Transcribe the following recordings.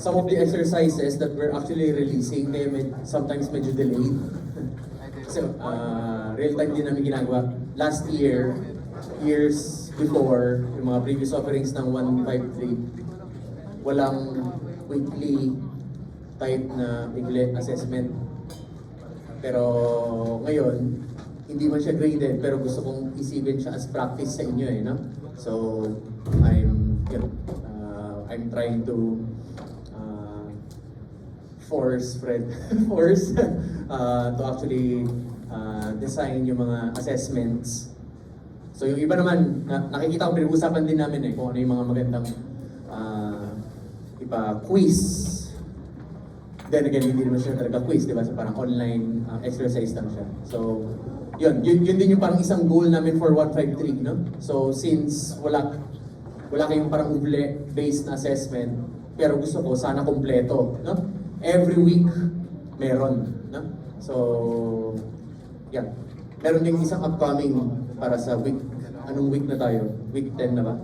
some of the exercises that we're actually releasing, sometimes medyo delayed. Kasi real time din namin ginagawa. Last year, years before, yung mga previous offerings ng 153, walang weekly type na weekly assessment. Pero ngayon, hindi man siya graded, pero gusto kong isipin siya as practice sa inyo no? So, I'm trying to force to actually design yung mga assessments. So yung iba naman, nakikita ko, pinag-usapan din namin kung ano yung mga magandang quiz. Then again, hindi naman siya talaga quiz, di ba? So parang online exercise lang siya. So yun din yung parang isang goal namin for 153, no? So since wala kayong parang based na assessment, pero gusto ko sana kompleto, no? Every week meron, no? So yeah, meron ding isang upcoming para sa week. Anong week na tayo? Week 10 na ba?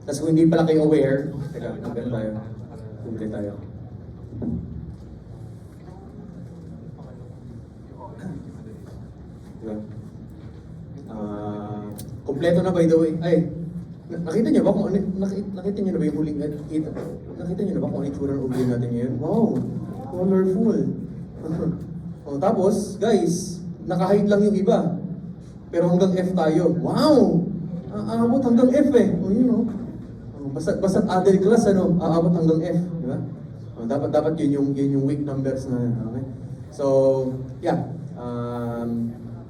Tapos kung hindi pala kayo aware, teka, hanggang tayo. Kumple tayo. Diba? Kompleto na by the way. Ay, nakita niyo ba kung ano, nakita niyo na ba yung huling nakita niyo na ba kung ano yung tsura ng ulo natin ngayon? Wow! Colorful! Tapos, guys, naka-hide lang yung iba. Pero hanggang F tayo. Wow! Aabot hanggang F Basta other class, aabot hanggang F. Di ba? Dapat yun yung weak numbers na. Okay? So, yeah.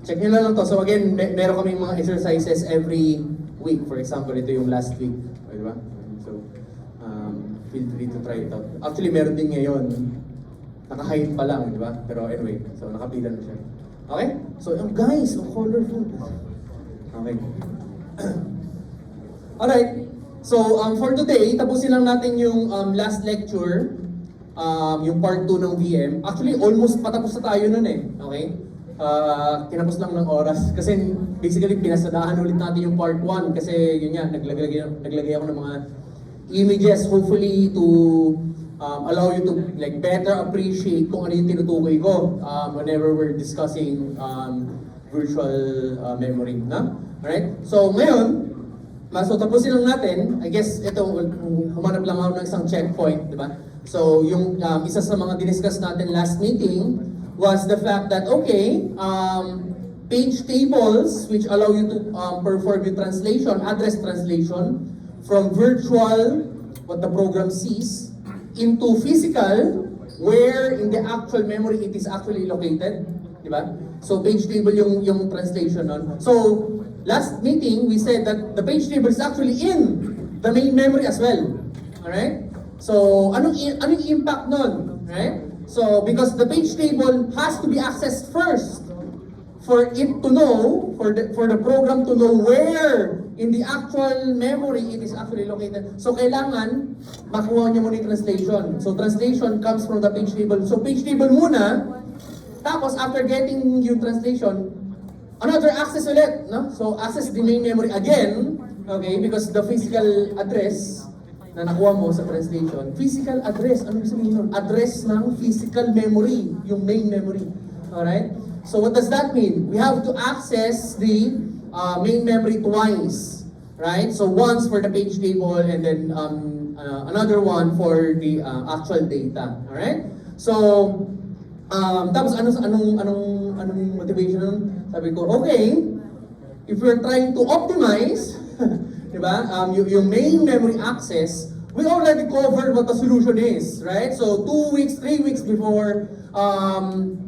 Check nyo lang to. So again, meron kaming mga exercises every week. For example, ito yung last week. Di ba? So, feel free to try it out. Actually, meron din ngayon. Naka-hide pa lang, di ba? Pero anyway, so nakapila na siya. Okay? So, guys, colorful. Okay. Alright. So, for today, tapusin lang natin yung last lecture. Yung part 2 ng VM. Actually, almost patapos na tayo nun Okay? Kinapos lang ng oras. Kasi basically, pinasadahan ulit natin yung part 1. Kasi yun yan, naglagay ako ng mga images hopefully to allow you to better appreciate kung ano yung tinutukoy ko whenever we're discussing virtual memory. Alright? So ngayon, so tapusin lang natin. I guess ito, humanap lang ako ng isang checkpoint, di ba? So yung isa sa mga diniscuss natin last meeting was the fact that, okay, page tables which allow you to perform your translation, address translation, from virtual, what the program sees, into physical, where in the actual memory it is actually located, di ba? So page table yung translation nun. So last meeting we said that the page table is actually in the main memory as well. Alright? So anong impact nun? Right? So because the page table has to be accessed first for it to know, for the program to know where in the actual memory it is actually located. So kailangan makuha niyo muna yung translation. So translation comes from the page table. So page table muna, tapos after getting yung translation, another access ulit, no? So access the main memory again, okay? Because the physical address na nakuha mo sa translation, physical address, ano sabihin nun? Address ng physical memory, yung main memory. Alright? So what does that mean? We have to access the main memory twice, right? So once for the page table and then another one for the actual data, all right? So tapos anong motivation? Sabi ko, okay, if we're trying to optimize, di ba? Yung main memory access, we already covered what the solution is, right? So 2 weeks, 3 weeks before,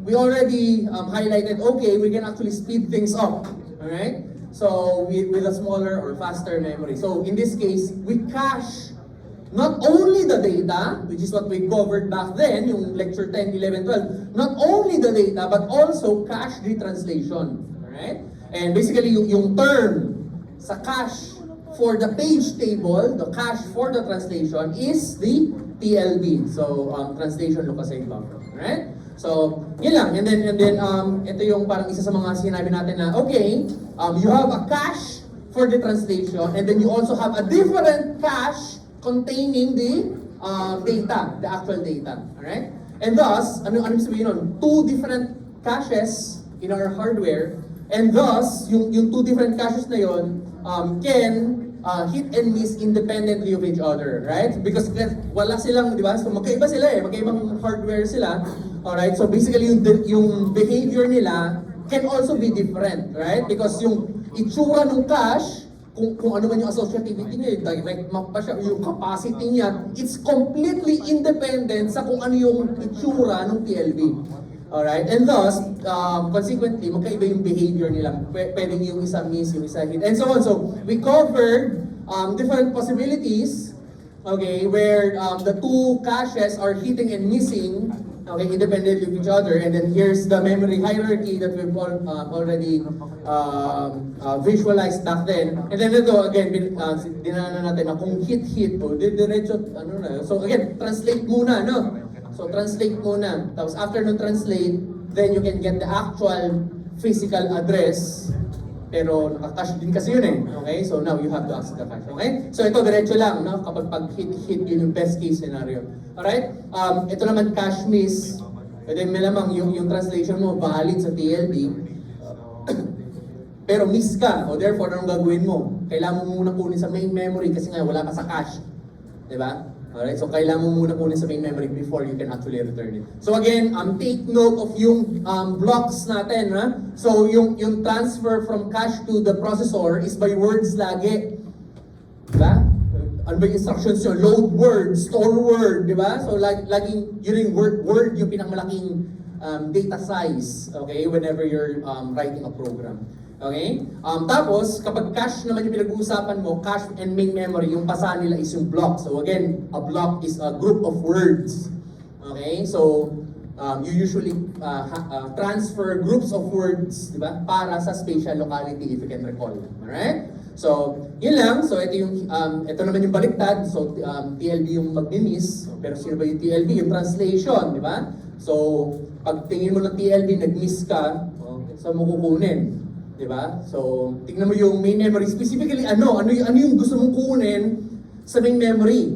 we already highlighted, okay, we can actually speed things up, alright? So with a smaller or faster memory. So in this case, we cache not only the data, which is what we covered back then, yung lecture 10, 11, 12, not only the data, but also cache the translation, alright? And basically, yung term sa cache for the page table, the cache for the translation is the TLB. So, translation localized buffer. Right? So, yun lang. And then ito yung parang isa sa mga sinabi natin na, okay, you have a cache for the translation and then you also have a different cache containing the data, the actual data. Alright? And thus, ano sabihin nun? Two different caches in our hardware, and thus, yung two different caches na yon can hit and miss independently of each other, right? Because wala silang, di ba? So magkaiba sila magkaibang hardware sila. Alright, so basically yung behavior nila can also be different, right? Because yung itsura ng cache, kung ano man yung associativity niya, yung direct map pa siya, yung capacity niya, it's completely independent sa kung ano yung itsura ng TLB. Alright, and thus, consequently, magkaiba yung behavior nila. Pwedeng yung isa miss, yung isa hit, and so on. So, we covered different possibilities, okay, where the two caches are hitting and missing, okay, independently of each other. And then here's the memory hierarchy that we've already visualized back then. And then ito, again, dinaanan natin na kung hit-hit, diretso, ano na. So again, translate muna, no? So translate muna. Tapos after no translate, then you can get the actual physical address. Pero naka-cache din kasi yun Okay? So now you have to access the cache. Okay? So ito diretso lang, no? Kapag hit yun yung best case scenario. Alright? Ito naman cache miss. Pwede malamang yung translation mo valid sa TLB. Pero miss ka. O therefore, anong gagawin mo? Kailangan mo muna kunin sa main memory kasi nga wala ka sa cache. Diba? Alright, so kailangan mo muna kunin sa main memory before you can actually return it. So again, take note of yung blocks natin. Ha? So yung transfer from cache to the processor is by words lagi. Diba? Ano ba yung instructions yun? Load word, store word, diba? So laging yun yung word yung pinakamalaking data size, okay, whenever you're writing a program. Okay? Tapos, kapag cache naman yung pinag-uusapan mo, cache and main memory, yung pasa nila is yung block. So again, a block is a group of words. Okay? So, you usually transfer groups of words, di ba? Para sa spatial locality, if you can recall. Alright? So, yun lang. So, ito naman yung baliktad. So, TLB yung mag-miss. Pero sino ba yung TLB? Yung translation, di ba? So, pag tingin mo ng TLB, nag-miss ka, saan mo kukunin? Diba? So, tingnan mo yung main memory. Specifically, ano yung gusto mong kunin sa main memory?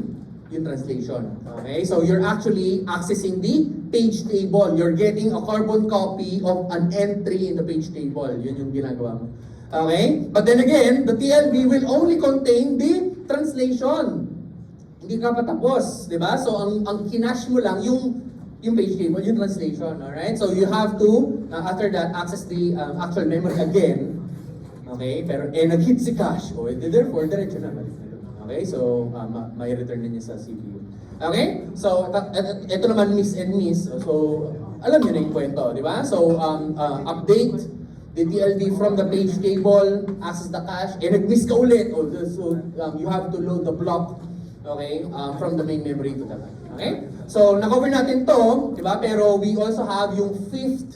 Yung translation. Okay? So, you're actually accessing the page table. You're getting a carbon copy of an entry in the page table. Yun yung ginagawa mo. Okay? But then again, the TLB will only contain the translation. Hindi ka patapos. Diba? So, ang kinash mo lang yung page table, yung translation, alright? So you have to, after that, access the actual memory again. Okay? Pero, nag-hit si cache. O, therefore, diretso na. Okay? So, may return din niya sa CPU. Okay? So, ito naman miss and miss. So, alam niyo na yung kwento, di ba? So, update the TLB from the page table, access the cache, nag-miss ka ulit. So, you have to load the block, okay, from the main memory to the cache. Okay? So, na-cover natin to, di ba? Pero we also have yung fifth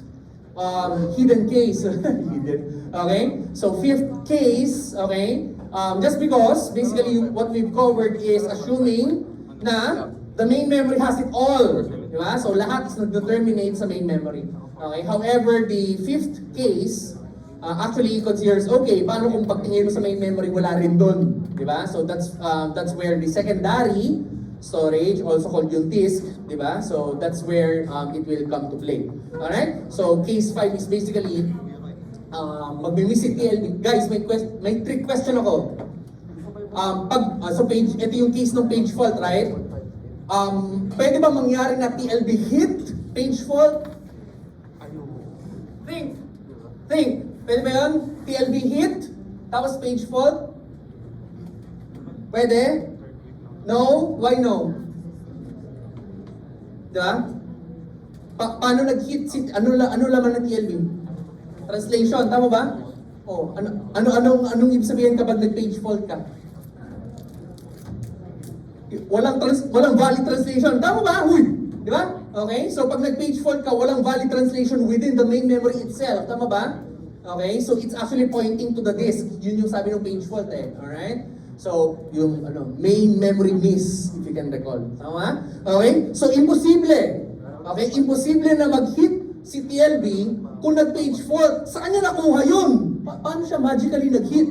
hidden case. Hidden. Okay? So, fifth case, okay? Just because, basically, what we've covered is assuming na the main memory has it all. Di ba? So, lahat is nag-determinate sa main memory. Okay? However, the fifth case actually considers, okay, paano kung pagtingin mo sa main memory, wala rin dun. Di ba? So, that's where the secondary storage, also called yung disk, di ba? So that's where it will come to play. Alright? So case 5 is basically magmi-miss si TLB. Guys, may trick question ako. So ito yung case ng page fault, right? Pwede ba mangyari na TLB hit page fault? Think. Pwede ba yun? TLB hit, tapos page fault? Pwede? No? Why no? Diba? Paano nag-hit si ano laman ng TLB? Translation, tama ba? Oh, anong ibig sabihin kapag nag-page fault ka? Walang valid translation, tama ba? Huy, di ba? Okay? So pag nag-page fault ka, walang valid translation within the main memory itself, tama ba? Okay? So it's actually pointing to the disk. Yun yung sabi ng page fault Alright? So, yung main memory miss, if you can recall. Tama? Okay? So, imposible. Okay? Imposible na mag-hit si TLB kung nag-page fault. Saan niya nakuha yun? Paano siya magically nag-hit?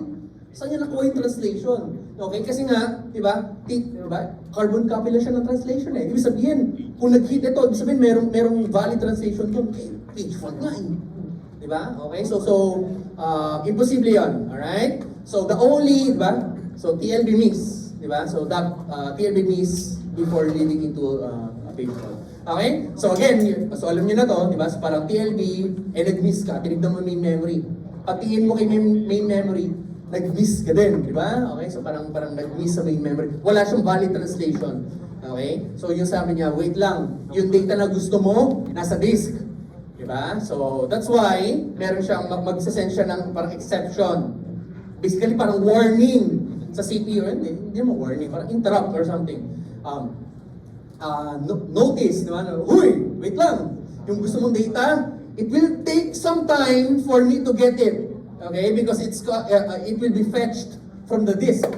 Saan niya nakuha yung translation? Okay, kasi nga, di ba, carbon copy lang siya ng translation eh. Ibig sabihin, kung nag-hit ito, ibig sabihin merong valid translation doon. Eh, page fault nga eh. Di ba? Okay, so imposible yun. Alright? So the only, di ba? So TLB miss. Di ba? So that TLB miss before leading into a page fault. Okay? So again, so alam niyo na to, di ba? So parang TLB, nag-miss ka, tinignan mo main memory. Patingin mo kay main memory, nag-miss ka din, di ba? Okay, so parang nag-miss sa main memory. Wala siyang valid translation. Okay? So yung sabi niya, wait lang, yung data na gusto mo, nasa disk. Di ba? So that's why, meron siyang mag-send siya ng parang exception. Basically parang warning sa CPU. Hindi mo warning, parang interrupt or something. Notice, di ba? Huy, wait lang. Yung gusto mong data, it will take some time for me to get it. Okay, because it will be fetched from the disk.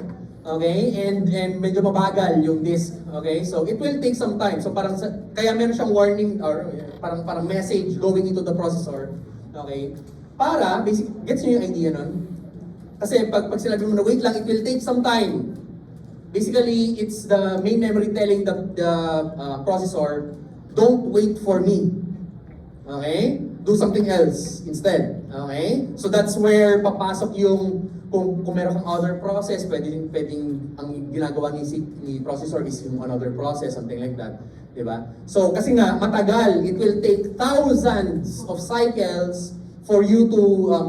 Okay, and medyo mabagal yung disk. Okay, so it will take some time. So parang kaya meron siyang warning or parang message going into the processor. Okay, para basic gets niyo yung idea nun? Kasi pag sinabi mo na wait lang, it will take some time. Basically, it's the main memory telling the processor, don't wait for me. Okay? Do something else instead. Okay? So that's where papasok yung kung meron kang other process, pwedeng ang ginagawa ni processor is yung another process, something like that. Diba? So kasi nga matagal, it will take thousands of cycles for you to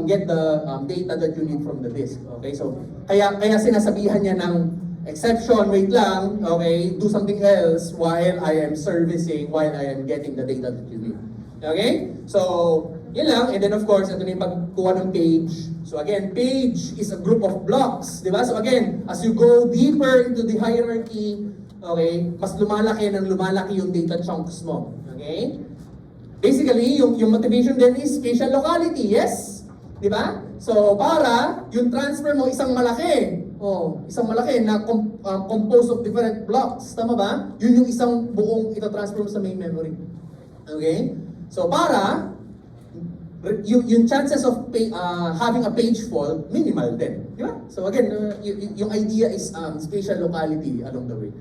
get the data that you need from the disk. Okay? So kaya sinasabihan niya ng exception, wait lang, okay, do something else while I am servicing, while I am getting the data that you need. Okay? So, yun lang. And then of course, ito na yung pagkuha ng page. So again, page is a group of blocks. Di ba? So again, as you go deeper into the hierarchy, okay, mas lumalaki yung data chunks mo. Okay? Basically, yung motivation din is spatial locality. Yes? Di ba? So, para yung transfer mo isang malaki. Isang malaki na composed of different blocks. Tama ba? Yun yung isang buong ito-transfer mo sa main memory. Okay? So para yung chances of having a page fault minimal din, di ba? So again, yung idea is spatial locality along the way.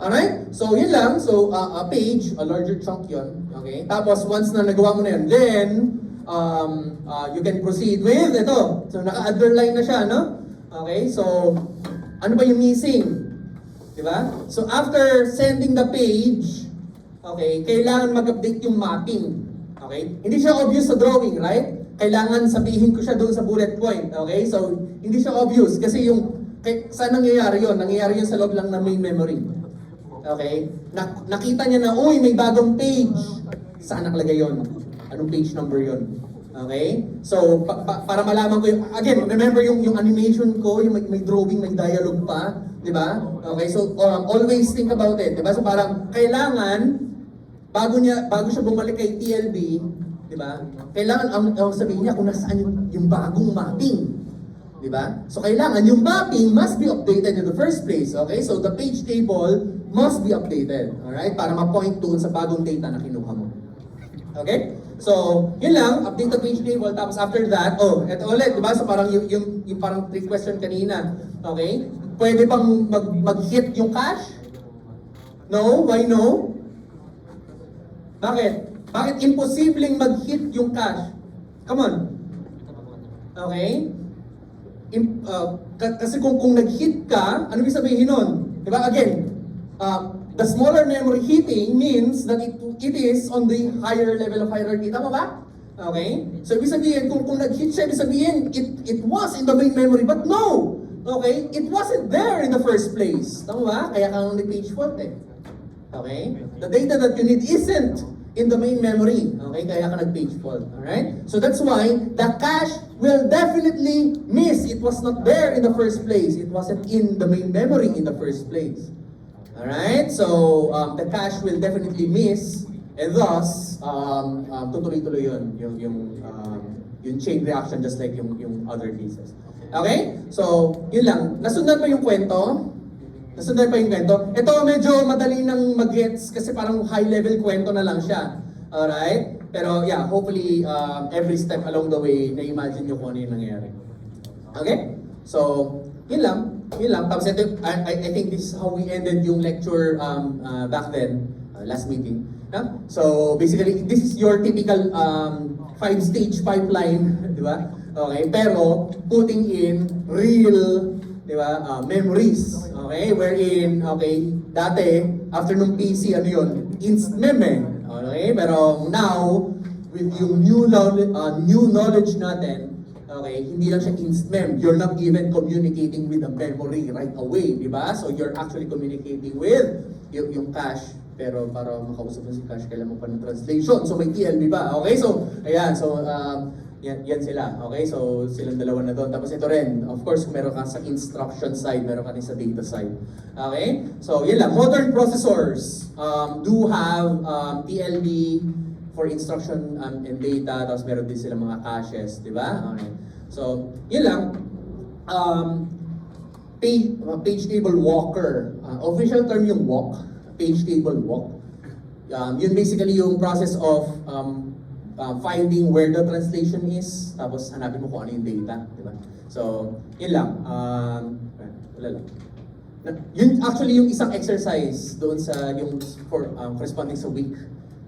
Alright? So yun lang. So a page, a larger chunk yun. Okay? Tapos once na nagawa mo na yun, then you can proceed with ito. So naka-underline na siya, no? Okay? So ano ba yung missing? Di ba? So after sending the page, okay, kailangan mag-update yung mapping. Okay? Hindi siya obvious sa drawing, right? Kailangan sabihin ko siya doon sa bullet point. Okay? So, hindi siya obvious. Kasi saan nangyayari yun? Nangyayari yun sa loob lang ng main memory. Okay? Nakita niya na, uy, may bagong page. Saan nakalagay yun? Anong page number yun? Okay? So, para malaman ko yung, again, remember yung animation ko, yung may drawing, may dialogue pa. Di ba? Okay? So, always think about it. Di ba? So, parang kailangan, bago siya bumalik kay TLB, di ba? Kailangan ang sabihin niya kung nasaan yung bagong mapping. Di ba? So kailangan yung mapping must be updated in the first place. Okay? So the page table must be updated. Alright? Para ma-point doon sa bagong data na kinuha mo. Okay? So, yun lang, update the page table. Tapos after that, eto ulit, di ba? So parang yung parang trick question kanina. Okay? Pwede bang mag-hit yung cache? No? Why no? Bakit? Bakit imposibleng mag-hit yung cache? Come on. Okay? Kasi kung nag-hit ka, ano ibig sabihin nun? Diba? Again, the smaller memory hitting means that it is on the higher level of hierarchy. Tama ba? Okay? So ibig sabihin, kung nag-hit siya, ibig sabihin, it was in the main memory, but no! Okay? It wasn't there in the first place. Tama ba? Kaya kang page fault eh. Okay? The data that you need isn't in the main memory. Okay? Kaya ka nag-page fault. Alright? So that's why the cache will definitely miss. It was not there in the first place. It wasn't in the main memory in the first place. Alright? So the cache will definitely miss, and thus tutuloy-tuloy yun. Yung chain reaction just like yung other cases. Okay? So, yun lang. Nasundan pa yung kwento? Nasundan pa yung kwento. Ito medyo madali nang mag-gets kasi parang high-level kwento na lang siya. Alright? Pero yeah, hopefully every step along the way, na-imagine nyo kung ano yung nangyayari. Okay? So, yun lang. Tapos ito, I think this is how we ended yung lecture back then, last meeting. So basically, this is your typical 5-stage pipeline, di ba? Okay, pero putting in real, di ba, memories. Okay, wherein, okay, dati, after nung PC, ano yun? Instant meme. Okay, pero now, with yung new knowledge natin, okay, hindi lang siya instant mem. You're not even communicating with the memory right away, di ba? So you're actually communicating with yung cache. Pero para makausap mo si cache, kailangan mo pa ng translation. So may TLB ba? Okay, so ayan, so yan sila. Okay, so silang dalawa na doon. Tapos ito rin, of course, kung meron ka sa instruction side, meron ka din sa data side. Okay, so yun lang. Modern processors do have TLB for instruction and data, tapos meron din sila mga caches, di ba? Okay. So, yun lang. Page table walker. Official term yung walk. Page table walk. Yun basically yung process of finding where the translation is, tapos hanapin mo kung ano yung data, di ba? So, yun lang. Wala lang. Yun actually yung isang exercise doon sa yung for corresponding sa week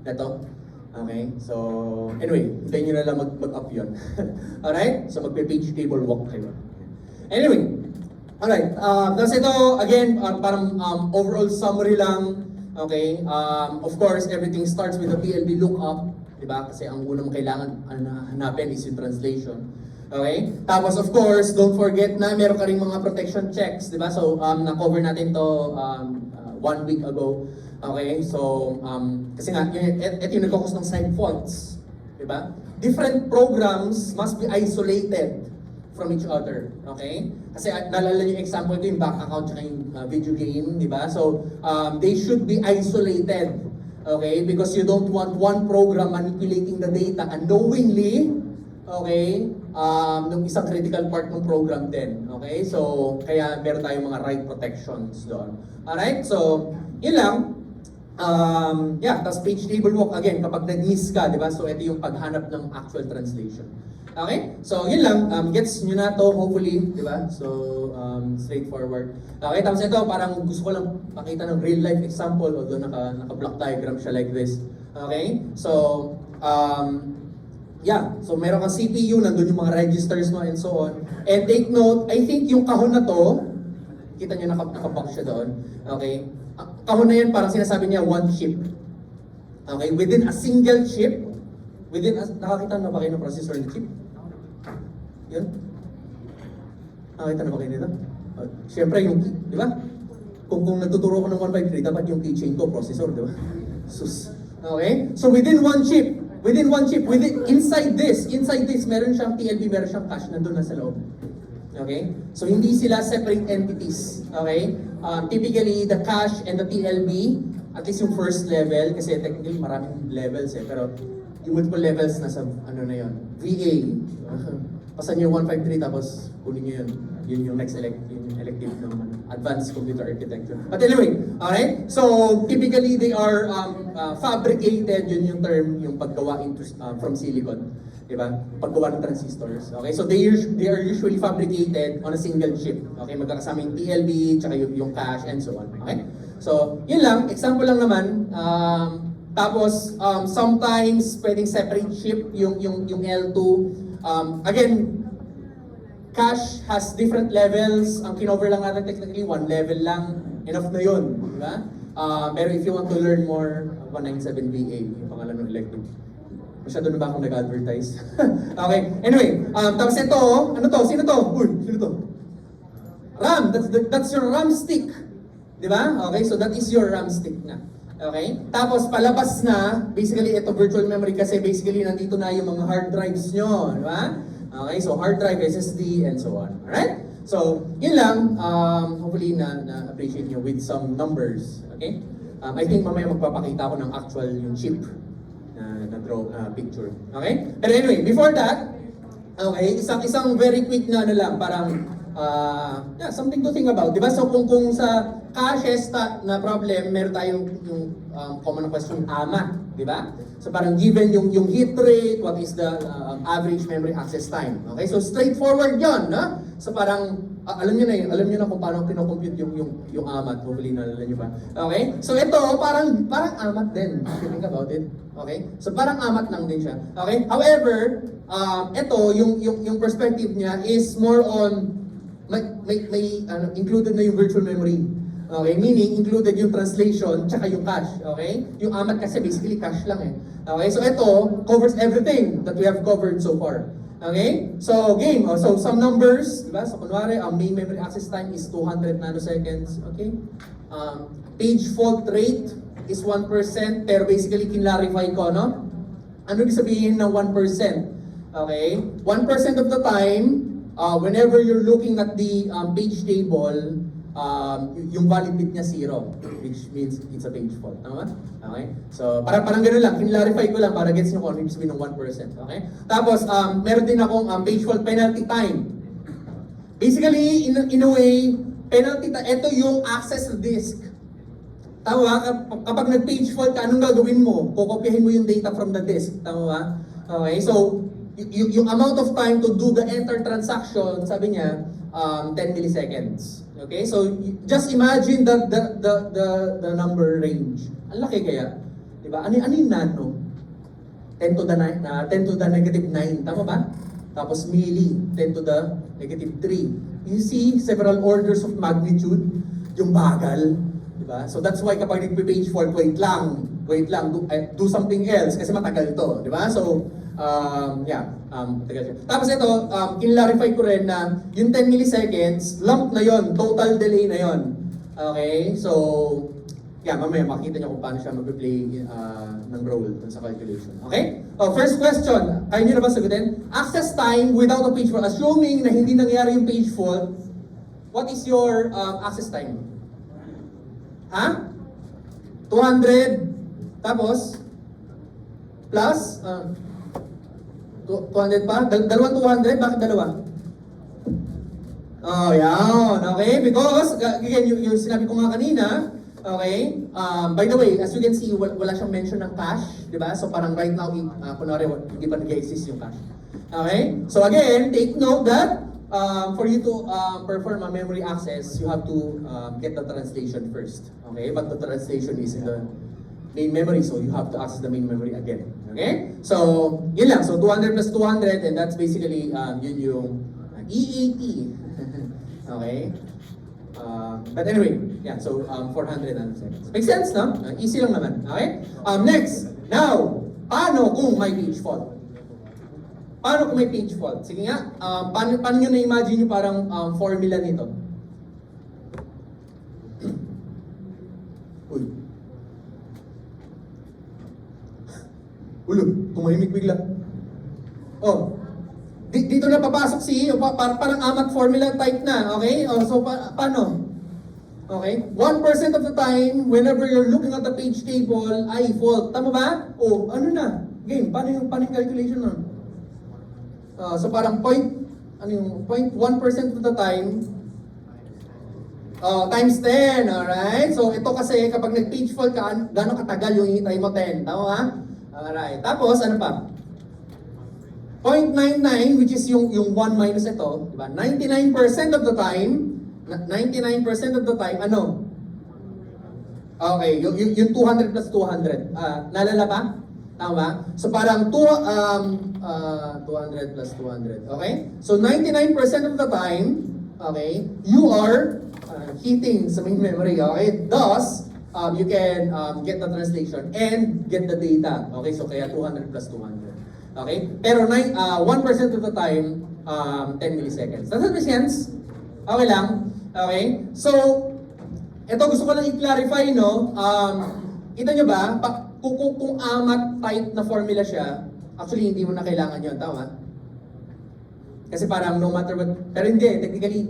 na to. Okay? So, anyway, hintayin nyo na lang mag-up yun. Alright? So, magpe-page table walk kayo. Anyway, alright. Tapos ito, again, parang overall summary lang. Okay? Of course, everything starts with the TLB lookup. Diba? Kasi ang unang kailangan hanapin is yung translation. Okay? Tapos, of course, don't forget na meron ka rin mga protection checks. Diba? So, na-cover natin to 1 week ago. Okay, so, kasi nga, ito yung nag-focus ng side faults. Diba? Different programs must be isolated from each other. Okay? Kasi naalala niyo yung example ito, yung back account at yung video game, diba? So, they should be isolated. Okay? Because you don't want one program manipulating the data unknowingly. Okay? Nung isang critical part ng program din. Okay? So, kaya meron tayong mga right protections doon. Alright? So, yun lang. Tapos page table walk again, kapag nag-miss ka, di ba? So, ito yung paghanap ng actual translation. Okay? So, yun lang. Gets nyo na to, hopefully, di ba? So, straightforward. Okay, tapos ito, parang gusto ko lang pakita ng real life example, although naka-block diagram siya like this. Okay? So, so meron kang CPU, nandun yung mga registers mo and so on. And take note, I think yung kahon na to, kita nyo naka-box siya doon. Okay? Kahon na yan, parang sinasabi niya, one chip. Okay? Within a single chip, nakakita na ba kayo ng processor ng chip? Yun? Nakakita na ba kayo nito? Siyempre, yung key, di ba? Kung nagtuturo ko ng 153, dapat yung keychain ko, processor, di ba? Sus. Okay? So within one chip, inside this, meron siyang TLB, meron siyang cache, nandun na sa loob. Okay? So hindi sila separate entities. Okay? Typically, the cache and the TLB, at least yung first level, kasi technically maraming levels pero yung multiple levels nasa ano na yun, VA. Pasan nyo 153 tapos kunin nyo yun. Yun yung next elective ng advanced computer architecture. But anyway, alright? So typically they are fabricated, yun yung term, yung paggawa from silicon. Diba? Paggawa ng transistors. Okay? So they are usually fabricated on a single chip. Okay? Magkakasama yung TLB, tsaka yung cache, and so on. Okay? So, yun lang. Example lang naman. Tapos, sometimes, pwedeng separate chip yung L2. Again, cache has different levels. Ang kinover lang natin technically, one level lang. Enough na yun. Diba? Pero if you want to learn more, 197BA, yung pangalan ng elective. Masyado na ba akong nag-advertise? Okay, anyway, tapos ito, ano to? Sino to? Uy, sino to? RAM, that's your RAM stick. Di ba? Okay, so that is your RAM stick na. Okay? Tapos palabas na, basically ito virtual memory kasi basically nandito na yung mga hard drives nyo. Di ba? Okay, so hard drive, SSD, and so on. Alright? So, yun lang. Hopefully na-appreciate nyo with some numbers. Okay? I think mamaya magpapakita ko ng actual yung chip na draw picture. Okay? Pero anyway, before that, okay, isang very quick na ano lang, parang something to think about. Diba? So kung sa caches na problem, meron tayong yung common question, AMA. Diba? So parang given yung hit rate, what is the average memory access time. Okay? So straightforward yon, no? So parang alam niyo na yun, alam niyo na kung paano kino-compute yung amat. Hopefully naalala niyo ba? Okay? So ito, parang amat din. If you think about it. Okay? So parang amat lang din siya. Okay? However, ito, yung perspective niya is more on, included na yung virtual memory. Okay? Meaning, included yung translation, tsaka yung cache. Okay? Yung amat kasi basically cache lang eh. Okay? So ito, covers everything that we have covered so far. Okay? So, game. So, some numbers. Diba? So, kunwari, ang main memory access time is 200 nanoseconds. Okay? Page fault rate is 1%. Pero basically, kinlarify ko, no? Ano ibig sabihin ng 1%? Okay? 1% of the time, whenever you're looking at the page table, yung valid bit niya 0, which means it's a page fault. Tama? Okay? So, parang ganun lang. Kinlarify ko lang para gets nyo kung ano yung sabihin ng 1%. Okay? Tapos, meron din akong page fault penalty time. Basically, in a way, penalty time, ito yung access to disk. Tama? Kapag nag-page fault ka, anong gagawin mo? Kukopyahin mo yung data from the disk. Tama ba? Okay? So, yung amount of time to do the enter transaction, sabi niya, 10 milliseconds. Okay? So, just imagine the number range. Ang laki kaya. Diba? Ano yung nano? 10 to the negative 9. Tama ba? Tapos milli, 10 to the negative 3. You see, several orders of magnitude. Yung bagal. Diba? So, that's why kapag nagpe-page fault, wait lang, do something else kasi matagal to. Diba? So, tapos ito, kinlarify ko rin na yung 10 milliseconds, lump na yon, total delay na yon. Okay? So, mamaya makita niyo kung paano siya mag-play ng role dun sa calculation. Okay? First question, kaya niyo na ba sagutin? Access time without a page fault. Assuming na hindi nangyari yung page fault, what is your access time? Ha? 200, tapos, plus, 200 pa? Dalawang 200? Bakit dalawa? Oh, yan. Okay? Because, again, yung sinabi ko nga kanina, okay? By the way, as you can see, wala siyang mention ng cache, di ba? So parang right now, kunwari, hindi pa nag-exist yung cache. Okay? So again, take note that for you to perform a memory access, you have to get the translation first. Okay? But the translation is in the main memory, so you have to access the main memory again. Okay? So, yun lang. So, 200 plus 200, and that's basically yun yung EAT. Okay? But anyway, yeah, so 400 nanoseconds. Makes sense, no? Easy lang naman. Okay? Next, now, paano kung may page fault? Paano kung may page fault? Sige nga, paano nyo na-imagine yung parang formula nito? Uy. Ulo, tumahimik bigla. Oh, dito na papasok si parang amat formula type na, okay? So paano? Okay? 1% of the time, whenever you're looking at the page table, ay fault. Tama ba? Oh, ano na? Game, paano yung calculation nun? So parang 0.1% of the time, times 10, alright? So ito kasi kapag nag-page fault ka, gano'ng katagal yung hintay mo 10? Tama ba? Alright. Tapos, ano pa? 0.99, which is yung 1 minus ito, diba? 99% of the time, ano? Okay, yung 200 plus 200. Naalala pa? Tama ba? So parang 200 plus 200. Okay? So 99% of the time, okay, you are hitting sa main memory. Okay? Thus, you can get the translation and get the data. Okay, so kaya 200 plus 200. Okay? Pero 1% of the time, 10 milliseconds. Does that make sense? Okay lang? Okay? So, ito gusto ko lang i-clarify, no? Kita nyo ba? Kung amat type na formula siya, actually hindi mo na kailangan yun. Tama? Kasi parang no matter what, pero hindi, technically,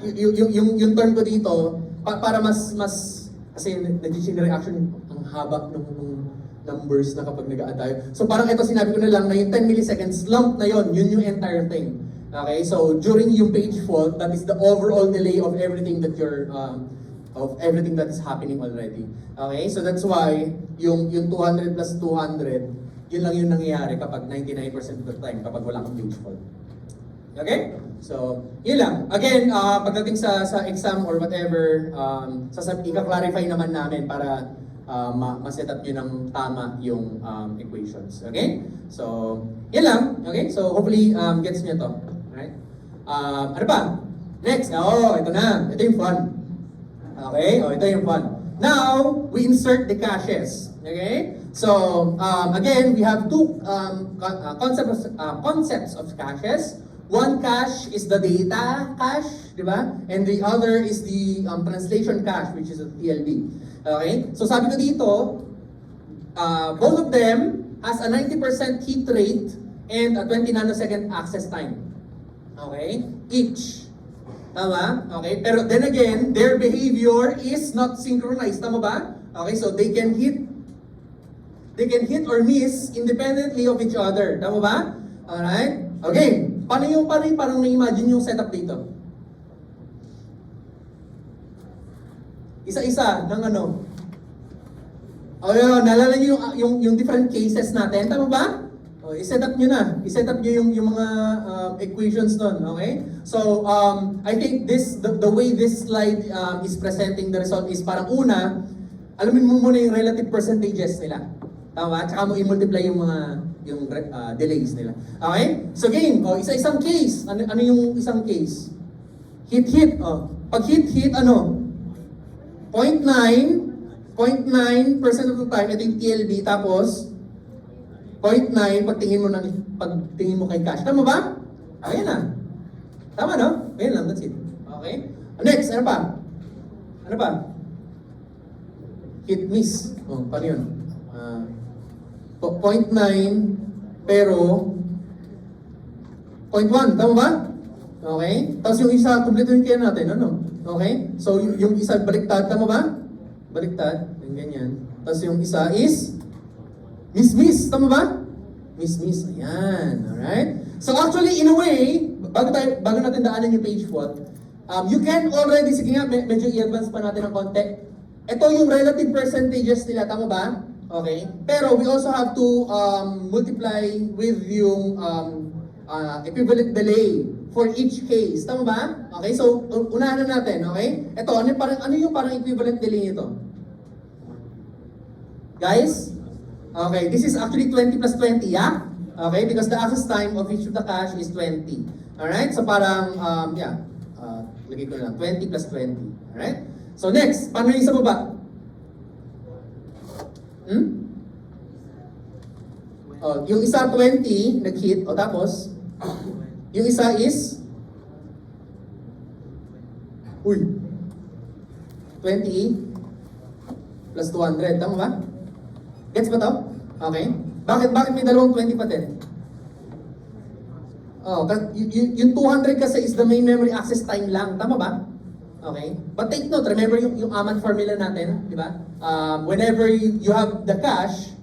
yung term ko dito, para mas kasi nag-chain reaction ang haba ng numbers na kapag nag-add tayo. So parang ito sinabi ko na lang na yung 10 milliseconds lump na yun yung entire thing. Okay, so during yung page fault, that is the overall delay of everything that you're that is happening already. Okay, so that's why yung 200 plus 200, yun lang yung nangyayari kapag 99% of the time kapag wala kang page fault. Okay? So, yun lang. Again, pagdating sa exam or whatever, ika-clarify naman namin para ma-set up nyo ng tama yung equations. Okay? So, yun lang. Okay? So, hopefully, gets nyo to. Alright? Ano pa? Next. Ito na. Ito yung fun. Okay? Ito yung fun. Now, we insert the caches. Okay? So, again, we have two concepts of caches. One cache is the data cache, di ba? And the other is the translation cache, which is a TLB. Okay? So, sabi ko dito, both of them has a 90% hit rate and a 20 nanosecond access time. Okay? Each. Tama? Okay? Pero then again, their behavior is not synchronized. Tama ba? Okay, so they can hit or miss independently of each other. Tama ba? Alright? Okay. Parang na-imagine yung setup dito. Isa-isa ng ano. Naalala niyo yung different cases natin. Tama ba? I-set up nyo na. I-set up nyo yung mga equations nun. Okay? So, I think the way this slide is presenting the result is parang una, alamin mo muna yung relative percentages nila. Tama? Tsaka mo i-multiply yung mga delays nila. Okay? So game, isa-isang case. Ano yung isang case? Hit. Pag hit, ano? 0.9% of the time, ito yung TLB, tapos 0.9 pagtingin mo kay cache. Tama ba? Ayan na. Tama, no? Ayan lang, that's it. Okay? Next, ano pa? Ano pa? Hit, miss. Paano yun? 0.9 pero 0.1, tama ba? Okay? Tapos yung isa, kumpletuhin kaya natin, ano? Okay? So yung isa baliktad, tama ba? Baliktad, yung ganyan. Tapos yung isa is miss, tama ba? Miss, ayan, alright? So actually, in a way, bago natin daanan yung page fault, you can already, sige nga, medyo i-advance pa natin ng konti. Ito yung relative percentages nila, tama ba? Okay? Pero we also have to multiply with yung equivalent delay for each case. Tama ba? Okay, so unahan na natin, okay? Ito, ano yung parang equivalent delay nito? Guys? Okay, this is actually 20 plus 20, yeah? Okay, because the access time of each of the cache is 20. Alright? So parang, lagay ko na lang, 20 plus 20. Alright? So next, paano yung sa baba? Yung isa 20 nag-hit, tapos yung isa is 20 plus 200, tama ba? Gets ba to? Okay. Bakit may dalawang 20 pa din? Yung 200 kasi is the main memory access time lang, tama ba? Okay. But take note, remember yung Aman formula natin, di ba? Whenever you have the cache,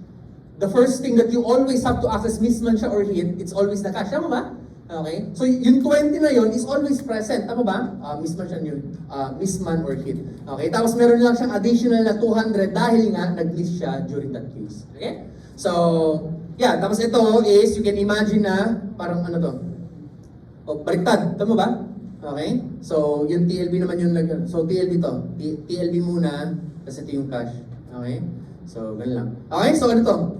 the first thing that you always have to access, misman siya or hit, it's always the cache. Tama ba? Okay? So yung 20 na yon is always present. Tama ba? Misman siya yun. Misman or hit. Okay? Tapos meron lang siyang additional na 200 dahil nga nag-miss siya during that case. Okay? So, yeah. Tapos ito is, you can imagine na parang ano to? Baliktad. Tama ba? Okay? So, yung TLB naman yung so TLB to. TLB muna, kasi ito yung cache. Okay? So, ganun lang. Okay, so ano to?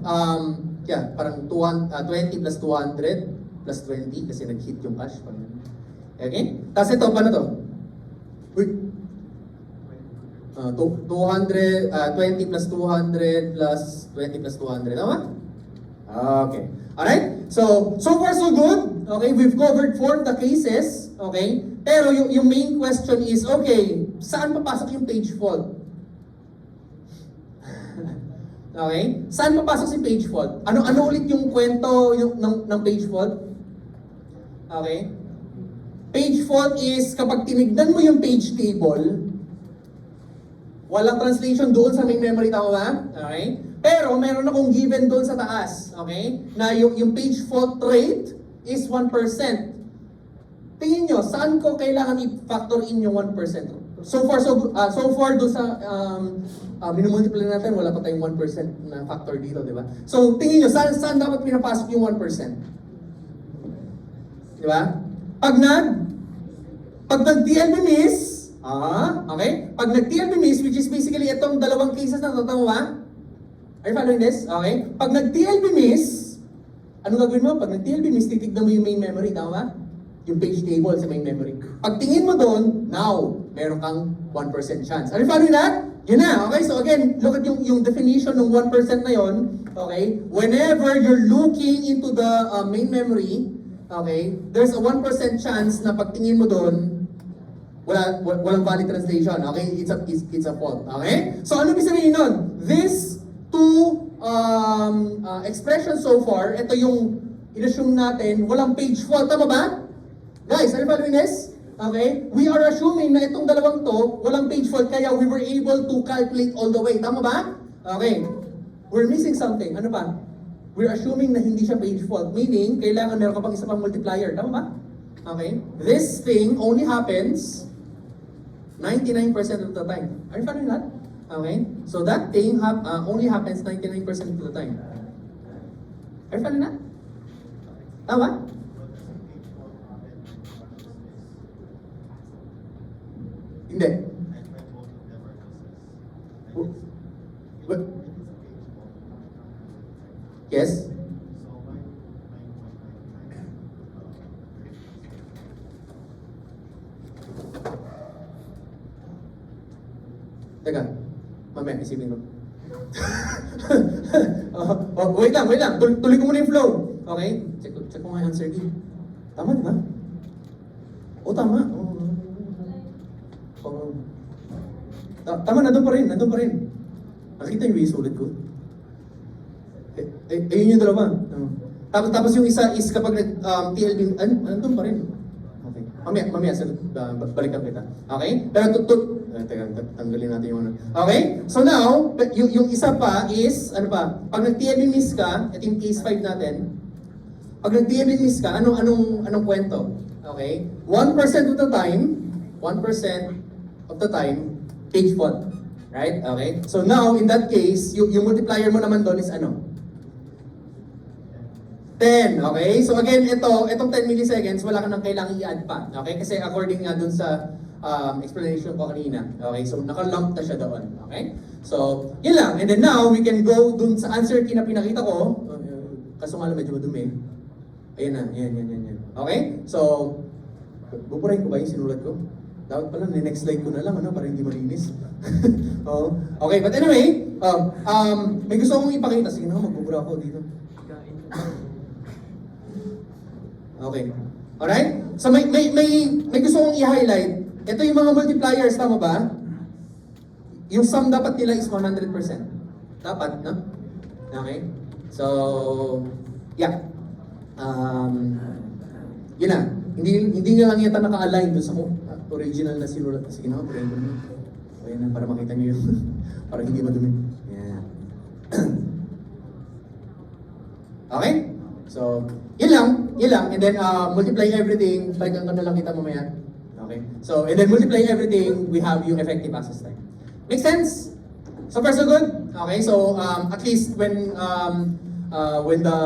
Parang 20 plus 200 plus 20 kasi nag-hit yung cache. Okay? Tapos ito, paano to? 20 plus 200 plus 20 plus 200. Tama? Okay. Alright? So far so good. Okay, we've covered 4 of the cases. Okay? Pero yung main question is, okay, saan papasok yung page fault? Okay? Saan papasok si page fault? Ano ulit yung kwento ng page fault? Okay? Page fault is kapag tinignan mo yung page table, walang translation doon sa main memory, tama ba? Okay? Pero meron akong given doon sa taas, okay? Na yung page fault rate is 1%. Tingin nyo, saan ko kailangan i-factor in yung 1%? So far doon sa minumultiply natin, wala pa tayong 1% na factor dito, di ba? So tingin nyo, saan dapat pinapasok yung 1%? Di ba? Pag nag-TLB miss, okay? Pag nag-TLB miss, which is basically itong dalawang cases na totoo ba? Are you following this? Okay? Pag nag-TLB miss, ano gagawin mo? Pag nag-TLB miss, titignan mo yung main memory, tama ba? Yung page table sa main memory. Pag tingin mo doon, now, meron kang 1% chance. Are you following that? Yun na, okay? So again, look at yung definition ng 1% na yon, okay? Whenever you're looking into the main memory, okay, there's a 1% chance na pagtingin mo doon, walang valid translation, okay? It's a fault, okay? So ano ibig sabihin nun? These two expressions so far, ito yung in-assume natin, walang page fault, tama ba? Guys, are you following this? Okay? We are assuming na itong dalawang to, walang page fault, kaya we were able to calculate all the way. Tama ba? Okay. We're missing something. Ano pa? We're assuming na hindi siya page fault. Meaning, kailangan meron ka pang isa pang multiplier. Tama ba? Okay. This thing only happens 99% of the time. Are you following that? Okay. So that thing only happens 99% of the time. Are you following that? Tama? Hindi. What? Yes? Teka, mamaya isipin ko. Wait lang. Tuloy ko muna yung flow. Okay? Check ko nga yung answer key. Tama, di ba? Tama. Tama, nandun pa rin. Nakita yung isulat ko. Ayun yung dalawa. Tapos yung isa is kapag TLB, nandun pa rin. Okay. Mamaya, balikan kita. Okay? Pero teka, tanggalin natin yung ano. Okay? So now, yung isa pa is, ano pa? Pag nag-TLB miss ka, ito yung case 5 natin. Pag nag-TLB miss ka, anong kwento? Okay? 1% of the time, page fault. Right? Okay? So now, in that case, yung multiplier mo naman doon is ano? 10. Okay? So again, itong 10 milliseconds, wala ka nang kailangang i-add pa. Okay? Kasi according nga doon sa explanation ko kanina. Okay? So nakalump na siya doon. Okay? So, yun lang. And then now, we can go doon sa answer key na pinakita ko. Kaso nga lang medyo madumi. Ayan na. Yan. Okay? So, buburahin ko ba yung sinulat ko? Dapat pala, next slide ko na lang, para hindi malinis. Okay, but anyway, may gusto akong ipakita. Sige na, magbubura ako dito. Okay. Alright? So may gusto akong i-highlight. Ito yung mga multipliers, tama ba? Yung sum dapat nila is 100%. Dapat, no? Okay? So, yeah. Yun na. Hindi nga lang yata naka-align doon sa original na sinulat. Sige na, pray ko na. Ayan na, para makita nyo yun. Para hindi madumi. Yeah. Okay? So, yun lang. And then, multiply everything. Balikan ka na lang kita mamaya. Okay? So, and then multiply everything, we have yung effective access time. Make sense? So far, so good? Okay, so, at least when the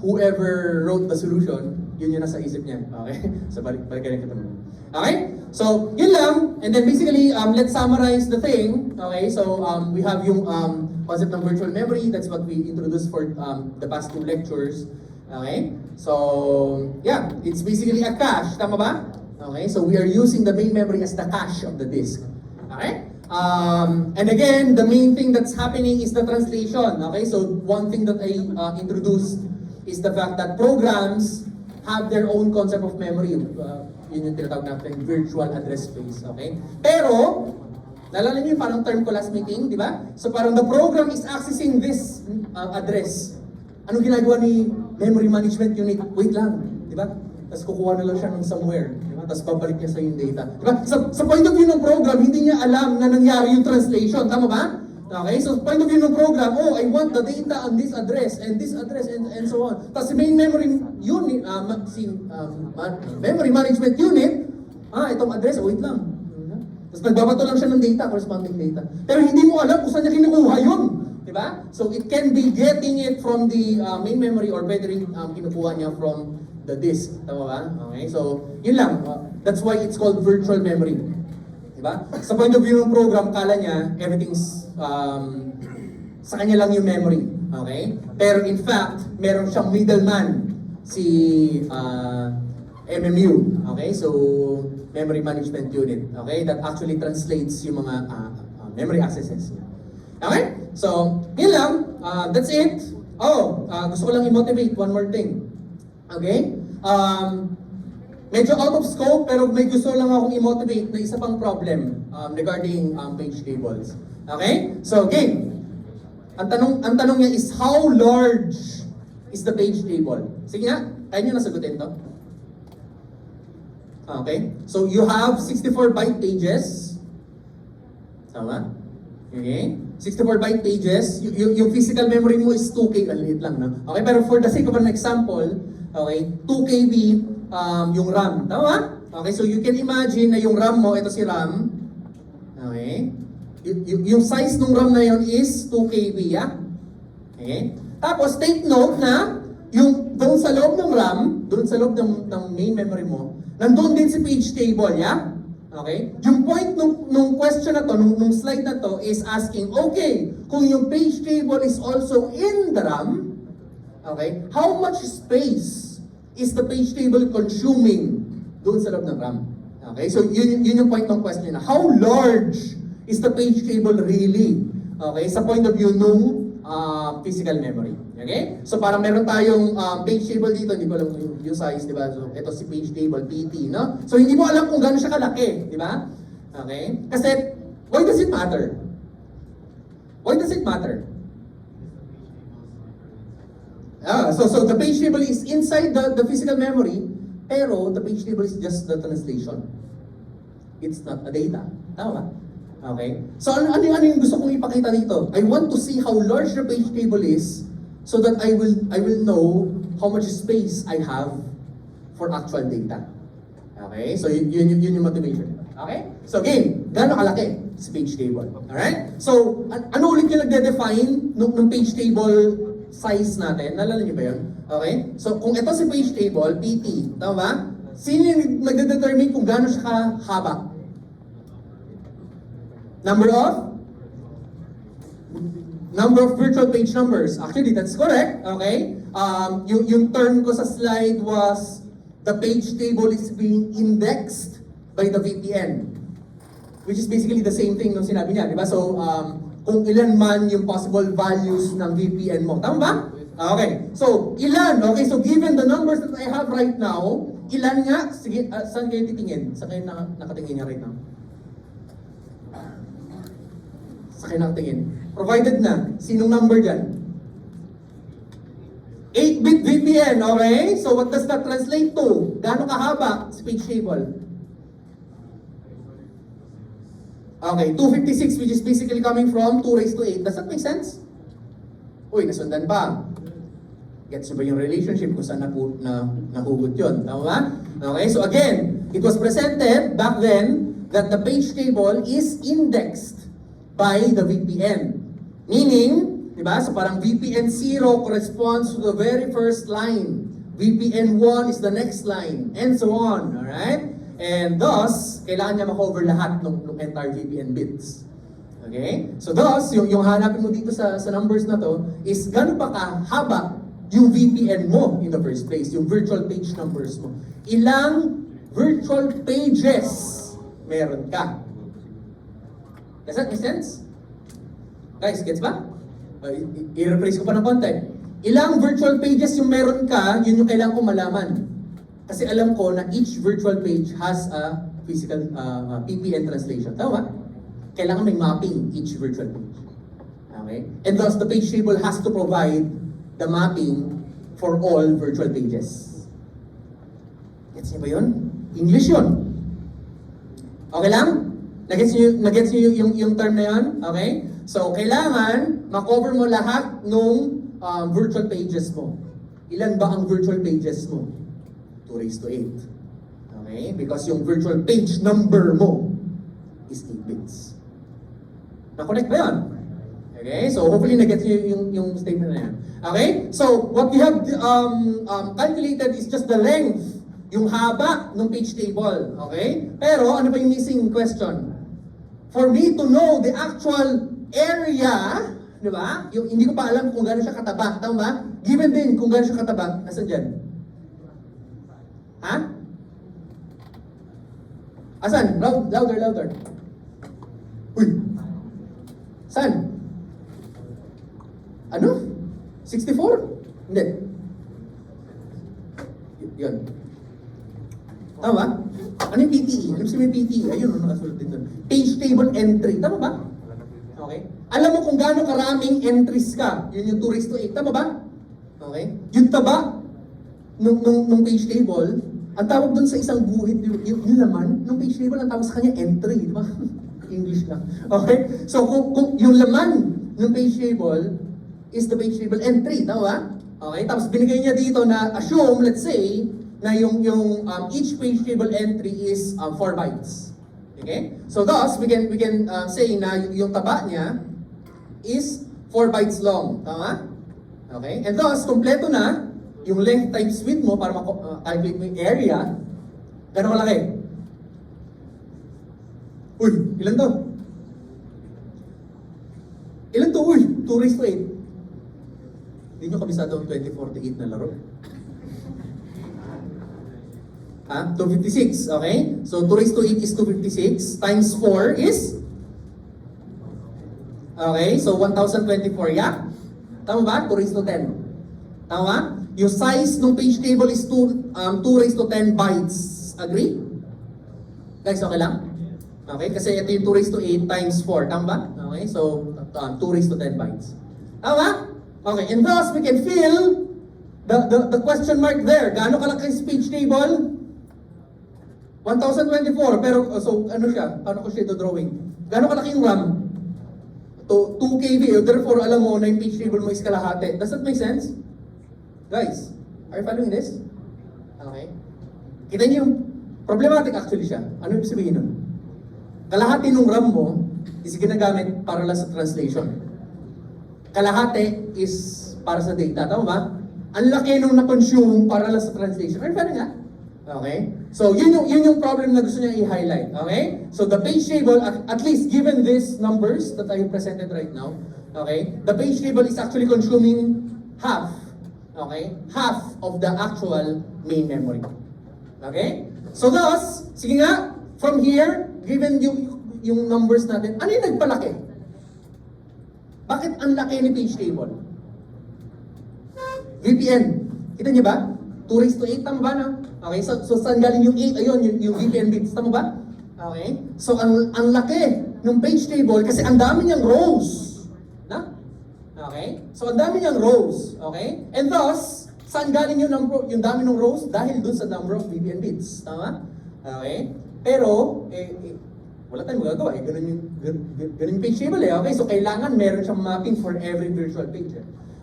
whoever wrote the solution, yun yung nasa isip niya. Okay? So, balikan na kita mamaya. Okay? So, yun lang. And then basically, let's summarize the thing. Okay? So, we have yung concept ng virtual memory. That's what we introduced for the past 2 lectures. Okay? So, yeah. It's basically a cache. Tama ba? Okay? So, we are using the main memory as the cache of the disk. Okay? And again, the main thing that's happening is the translation. Okay? So, one thing that I introduced is the fact that programs have their own concept of memory. Yun yung tinatawag natin, virtual address space. Okay? Pero, naalala niyo yung parang term ko last meeting, di ba? So parang the program is accessing this address. Anong ginagawa ni memory management unit? Wait lang, di ba? Tapos kukuha na lang siya ng somewhere. Di ba? Tapos babalik niya sa yung data. Di ba? Sa point of view ng program, hindi niya alam na nangyari yung translation. Tama ba? Okay, so point of view ng program, I want the data on this address and this address and so on. Tapos main memory unit, memory management unit, itong address, wait lang. Tapos nagbabato lang siya ng data, corresponding data. Pero hindi mo alam kung saan niya kinukuha yun. Diba? ba? So it can be getting it from the main memory or pwede rin kinukuha niya from the disk. Tama ba? Okay, so yun lang. That's why it's called virtual memory. Diba? Sa point of view ng program, kala niya everything's sa kanya lang yung memory. Okay? Pero in fact, meron siyang middleman, si MMU. Okay? So, Memory Management Unit. Okay? That actually translates yung mga memory accesses. Okay? So, yun lang. That's it. Gusto ko lang i-motivate one more thing. Okay? Medyo out of scope, pero may gusto lang akong i-motivate na isa pang problem regarding page tables. Okay? So, again, ang tanong niya is how large is the page table? Sige nga, kaya nyo nasagutin to? Okay? So, you have 64 byte pages. Tama? Okay? 64 byte pages. Yung physical memory mo is 2K. Ang liit lang, no? Okay? Pero for the sake of an example, okay, 2KB yung RAM. Tama? Okay, so you can imagine na yung RAM mo, ito si RAM. Okay? Yung size ng RAM na yun is 2KB, yeah? Okay? Tapos, take note na yung doon sa loob ng RAM, doon sa loob ng main memory mo, nandun din si page table, yeah? Okay? Yung point nung question na to, nung slide na to, is asking, okay, kung yung page table is also in the RAM, okay, how much space is the page table consuming doon sa loob ng RAM? Okay, so yun yung point ng question na, how large is the page table really? Okay, sa point of view nung physical memory. Okay? So parang meron tayong page table dito, hindi ko alam yung size, di ba? So ito si page table, PT, no? So hindi mo alam kung gaano siya kalaki, di ba? Okay? Kasi, why does it matter? Why does it matter? So the page table is inside the physical memory, pero the page table is just the translation. It's not a data. Tama ba? Okay? So ano yung gusto kong ipakita dito? I want to see how large the page table is so that I will know how much space I have for actual data. Okay? So yun yung motivation. Okay? So again, gaano kalaki si page table? Alright? So ano ulit yung nagde-define ng page table size natin? Naalala niyo ba yun? Okay? So kung ito si page table, PT, tama ba? Sino yung nagde-determine kung gaano siya kahaba? Number of virtual page numbers. Actually, that's correct. Okay? Yung term ko sa slide was the page table is being indexed by the VPN. Which is basically the same thing nung sinabi niya, di ba? So, kung ilan man yung possible values ng VPN mo. Tama ba? Okay. So, ilan? Okay, so given the numbers that I have right now, ilan nga? Sige, saan kayo titingin? Saan kayo nakatingin niya right now? Sa kayo nakatingin. Provided na, sinong number dyan? 8-bit VPN, okay? So what does that translate to? Gaano kahaba sa page table? Okay, 256, which is basically coming from 2 raised to 8. Does that make sense? Uy, nasundan ba? Gets ba yung relationship kung saan nahugot yun? Tama ba? Okay, so again, it was presented back then that the page table is indexed by the VPN. Meaning, di ba? So parang VPN 0 corresponds to the very first line. VPN 1 is the next line, and so on. Alright? And thus, kailangan niya ma-cover lahat ng entire VPN bits. Okay? So thus, yung hanapin mo dito sa numbers na to is gano'n pa kahaba yung VPN mo in the first place, yung virtual page numbers mo. Ilang virtual pages meron ka? Does that make sense? Guys, gets ba? I-rephrase ko pa ng konti. Ilang virtual pages yung meron ka, yun yung kailangan ko malaman. Kasi alam ko na each virtual page has a physical PPN translation. Tama ba? Kailangan may mapping each virtual page. Okay? And thus, the page table has to provide the mapping for all virtual pages. Gets niyo ba yun? English yun. Okay lang? Nagets niyo yung term na yun? Okay? So, kailangan makover mo lahat ng virtual pages mo. Ilan ba ang virtual pages mo? 2 raised to 8. Okay? Because yung virtual page number mo is 8 bits. Na-connect ba yun? Okay? Okay, so hopefully na-get nyo yung statement na yan. Okay, so what we have calculated is just the length, yung haba ng page table. Okay, pero ano ba yung missing question? For me to know the actual area, di ba? Yung hindi ko pa alam kung gaano siya kataba, tama ba? Given din kung gaano siya kataba, nasan dyan? Ha? Asan? Louder. Uy! Saan? Ano? 64? Hindi. Yun. Tama ba? Ano yung PTE? Ano yung PTE? Ayun, nakasulat din doon. Page table entry. Tama ba? Okay. Alam mo kung gaano karaming entries ka. Yun yung 2:8. Tama ba? Okay. Yung taba nung page table, ang tawag doon sa isang guhit, yung laman, nung page table, ang tawag sa kanya entry. Di ba? English lang. Okay? So, kung yung laman ng page table is the page table entry. Tama ba? Okay? Tapos binigay niya dito na assume, let's say, na yung each page table entry is 4 bytes. Okay? So thus, we can say na yung taba niya is 4 bytes long. Tama? Okay? And thus, kompleto na yung length times width mo para calculate mo yung area. Gano'ng kalaki? Uy, ilan to? Ilan to? Uy, 2:8. Hindi nyo kabisado ang 2048 na laro. 256, okay? So 2:8 is 256 times 4 is? Okay, so 1024, yeah? Tama ba? 2:10. Tama ba? Yung size ng page table is 2:10 bytes. Agree? Guys, okay lang? Okay, kasi ito yung 2:8 times 4. Tama ba? Okay, so 2:10 bytes. Tama ba? Okay, and thus we can fill the question mark there. Gaano kalaki yung page table? 1024, pero so ano siya? Paano ko siya ito-drawing? Gaano kalaki yung RAM? 2 KB, therefore alam mo na yung page table mo is kalahati. Does that make sense? Guys, are you following this? Okay. Kita niyo yung problematic actually siya. Ano yung sabihin nun? Kalahati ng RAM mo is ginagamit para lang sa translation. Kalahati is para sa data. Tama ba? Ang laki nung na-consume para lang sa translation. Are you following that? Okay? So, yun yung problem na gusto niya i-highlight. Okay? So, the page table, at least given these numbers that I presented right now, okay, the page table is actually consuming half, okay, half of the actual main memory. Okay? So, thus, sige nga, from here, given yung numbers natin, ano yung nagpalaki? Bakit ang laki ni page table? VPN. Kita niyo ba? 2:8, tama ba na? Okay, so saan galing yung 8? Ayun, yung VPN bits, tama ba? Okay, so ang laki ng page table kasi ang dami niyang rows. Na? Okay, so ang dami niyang rows. Okay, and thus, saan galing yung dami ng rows? Dahil dun sa number of VPN bits. Tama? Okay, pero, wala tayong magagawa. Ganun yung page table eh. Okay, so kailangan meron siyang mapping for every virtual page.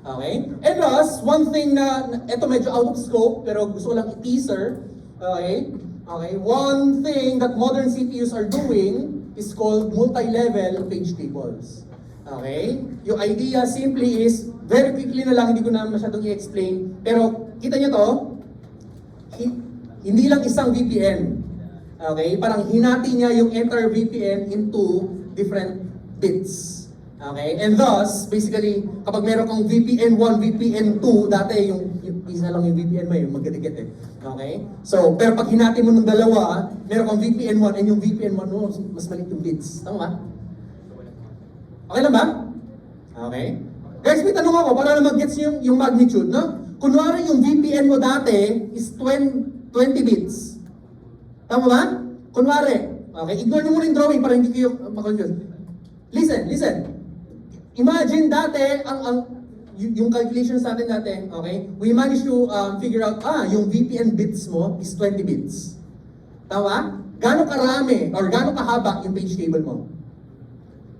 Okay? And thus, one thing na, ito medyo out of scope, pero gusto ko lang i-teaser, okay? Okay, one thing that modern CPUs are doing is called multi-level page tables. Okay? Yung idea simply is, very quickly na lang, hindi ko na masyadong i-explain, pero kita nyo to, hindi lang isang VPN. Okay? Parang hinati niya yung entire VPN into different bits. Okay? And thus, basically, kapag meron kang VPN 1, VPN 2, dati yung isa lang yung VPN mo, yung magkadikit eh. Okay? So, pero pag hinati mo ng dalawa, meron kang VPN 1 and yung VPN 1 mo, mas maliit yung bits. Tama ba? Okay lang ba? Okay? Guys, may tanong ako, para na mag-gets yung magnitude, no? Kunwari yung VPN mo dati is 20 bits. Tama ba? Kunwari. Okay? Ignore nyo muna yung drawing para hindi kayo makonfuse. Listen. Imagine dati, yung calculations natin dati, okay? We managed to figure out, yung VPN bits mo is 20 bits. Tama? Gano'ng karami or gano'ng kahaba yung page table mo?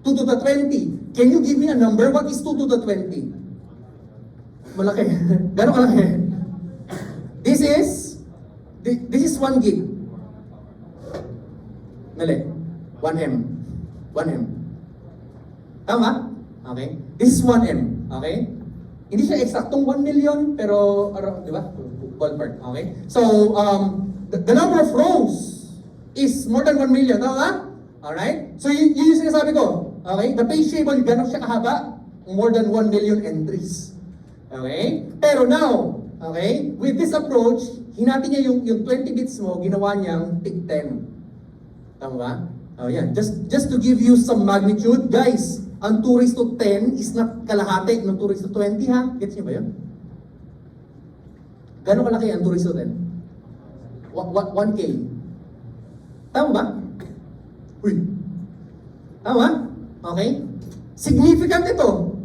2 to the 20. Can you give me a number? What is 2 to the 20? Malaki. Gano'ng kalaki? This is 1 gig. Mali. 1M. 1M. Tama? Okay? This is 1M. Okay? Hindi siya eksaktong 1 million, pero, di ba? Ballpark. Okay? So, the number of rows is more than 1 million. Tama ba? Alright? So, yun yung sinasabi ko. Okay? The page table, gano'n siya kahaba? More than 1 million entries. Okay? Pero now, okay, with this approach, hinati niya yung 20 bits mo, ginawa niyang tig 10. Tama ba? Oh, yan. Just to give you some magnitude, guys, ang 2:10 is not kalahati ng 2:20, ha? Gets niyo ba yun? Gano'ng kalaki ang 2:10? 1K. Tama ba? Uy. Tama? Okay? Significant ito.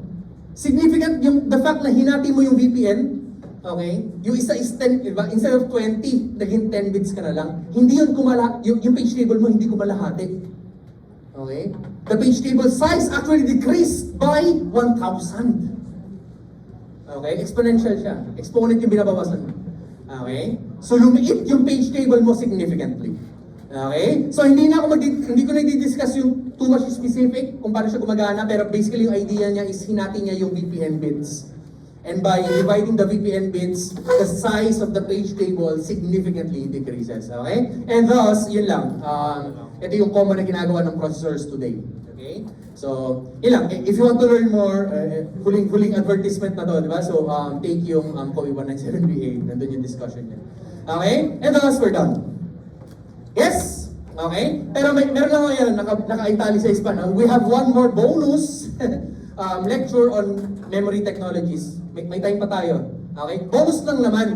Significant yung the fact na hinati mo yung VPN. Okay? Yung isa is 10, diba? Instead of 20, naging 10 bits ka na lang. Hindi yun yung page table mo, hindi kumalahati. Okay? The page table size actually decreased by 1,000. Okay? Exponential siya. Exponent yung binabawasan mo. Okay? So lumiit yung page table mo significantly. Okay? So hindi ko nagdi-discuss yung too much specific kung paano siya gumagana, pero basically yung idea niya is hinati niya yung VPN bits. And by dividing the VPN bits, the size of the page table significantly decreases. Okay? And thus, yun lang. Ito yung common na ginagawa ng processors today. Okay? So, yun lang. If you want to learn more, huling advertisement na to, di ba? So, take yung COE 197B8. Nandun yung discussion niya. Okay? And thus, we're done. Yes? Okay? Pero meron lang ngayon, naka-italicize pa. No? We have one more bonus lecture on memory technologies. May time pa tayo. Okay? Bonus lang naman.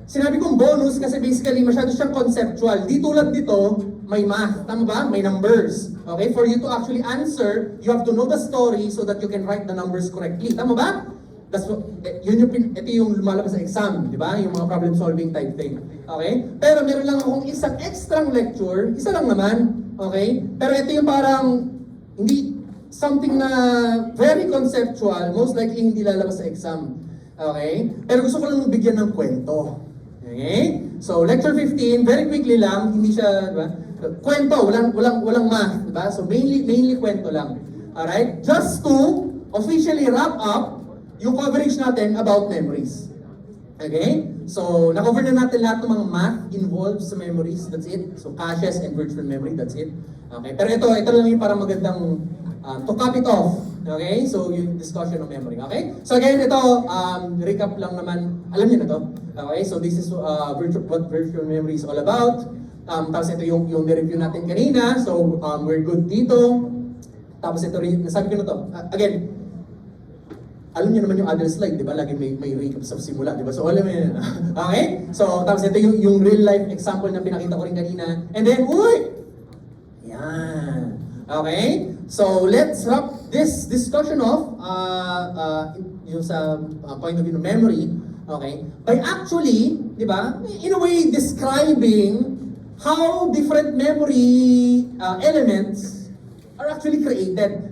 Sinabi kong bonus kasi basically masyado siyang conceptual. Di tulad dito, may math. Tama ba? May numbers. Okay? For you to actually answer, you have to know the story so that you can write the numbers correctly. Tama ba? Ito yung lumalabas sa exam, di ba? Yung mga problem solving type thing. Okay? Pero meron lang akong isang extra lecture, isa lang naman. Okay? Pero ito yung parang, hindi, something na very conceptual, most likely hindi lalabas sa exam. Okay? Pero gusto ko lang bigyan ng kwento. Okay? So, lecture 15, very quickly lang, hindi siya, di ba? Kwento, walang math, di ba? So, mainly kwento lang. Alright? Just to officially wrap up yung coverage natin about memories. Okay? So, na-cover na natin lahat ng mga math involved sa memories. That's it. So, caches and virtual memory. That's it. Okay? Pero ito lang yung parang magandang to cap it off. Okay? So, yung discussion of memory. Okay? So, again, ito, recap lang naman. Alam niyo na to. Okay? So, this is what virtual memory is all about. Tapos ito yung review natin kanina. So, we're good dito. Tapos ito rin, nasabi ko na to. Again, alam niyo naman yung other slide, di ba? Lagi may recap sa simula, di ba? So, alam niyo yun. Okay? So, tapos ito yung real life example na pinakita ko rin kanina. And then, uy! Yan. Okay? So, let's wrap this discussion off yung sa point of view of memory. Okay? By actually, di ba? In a way, describing how different memory elements are actually created.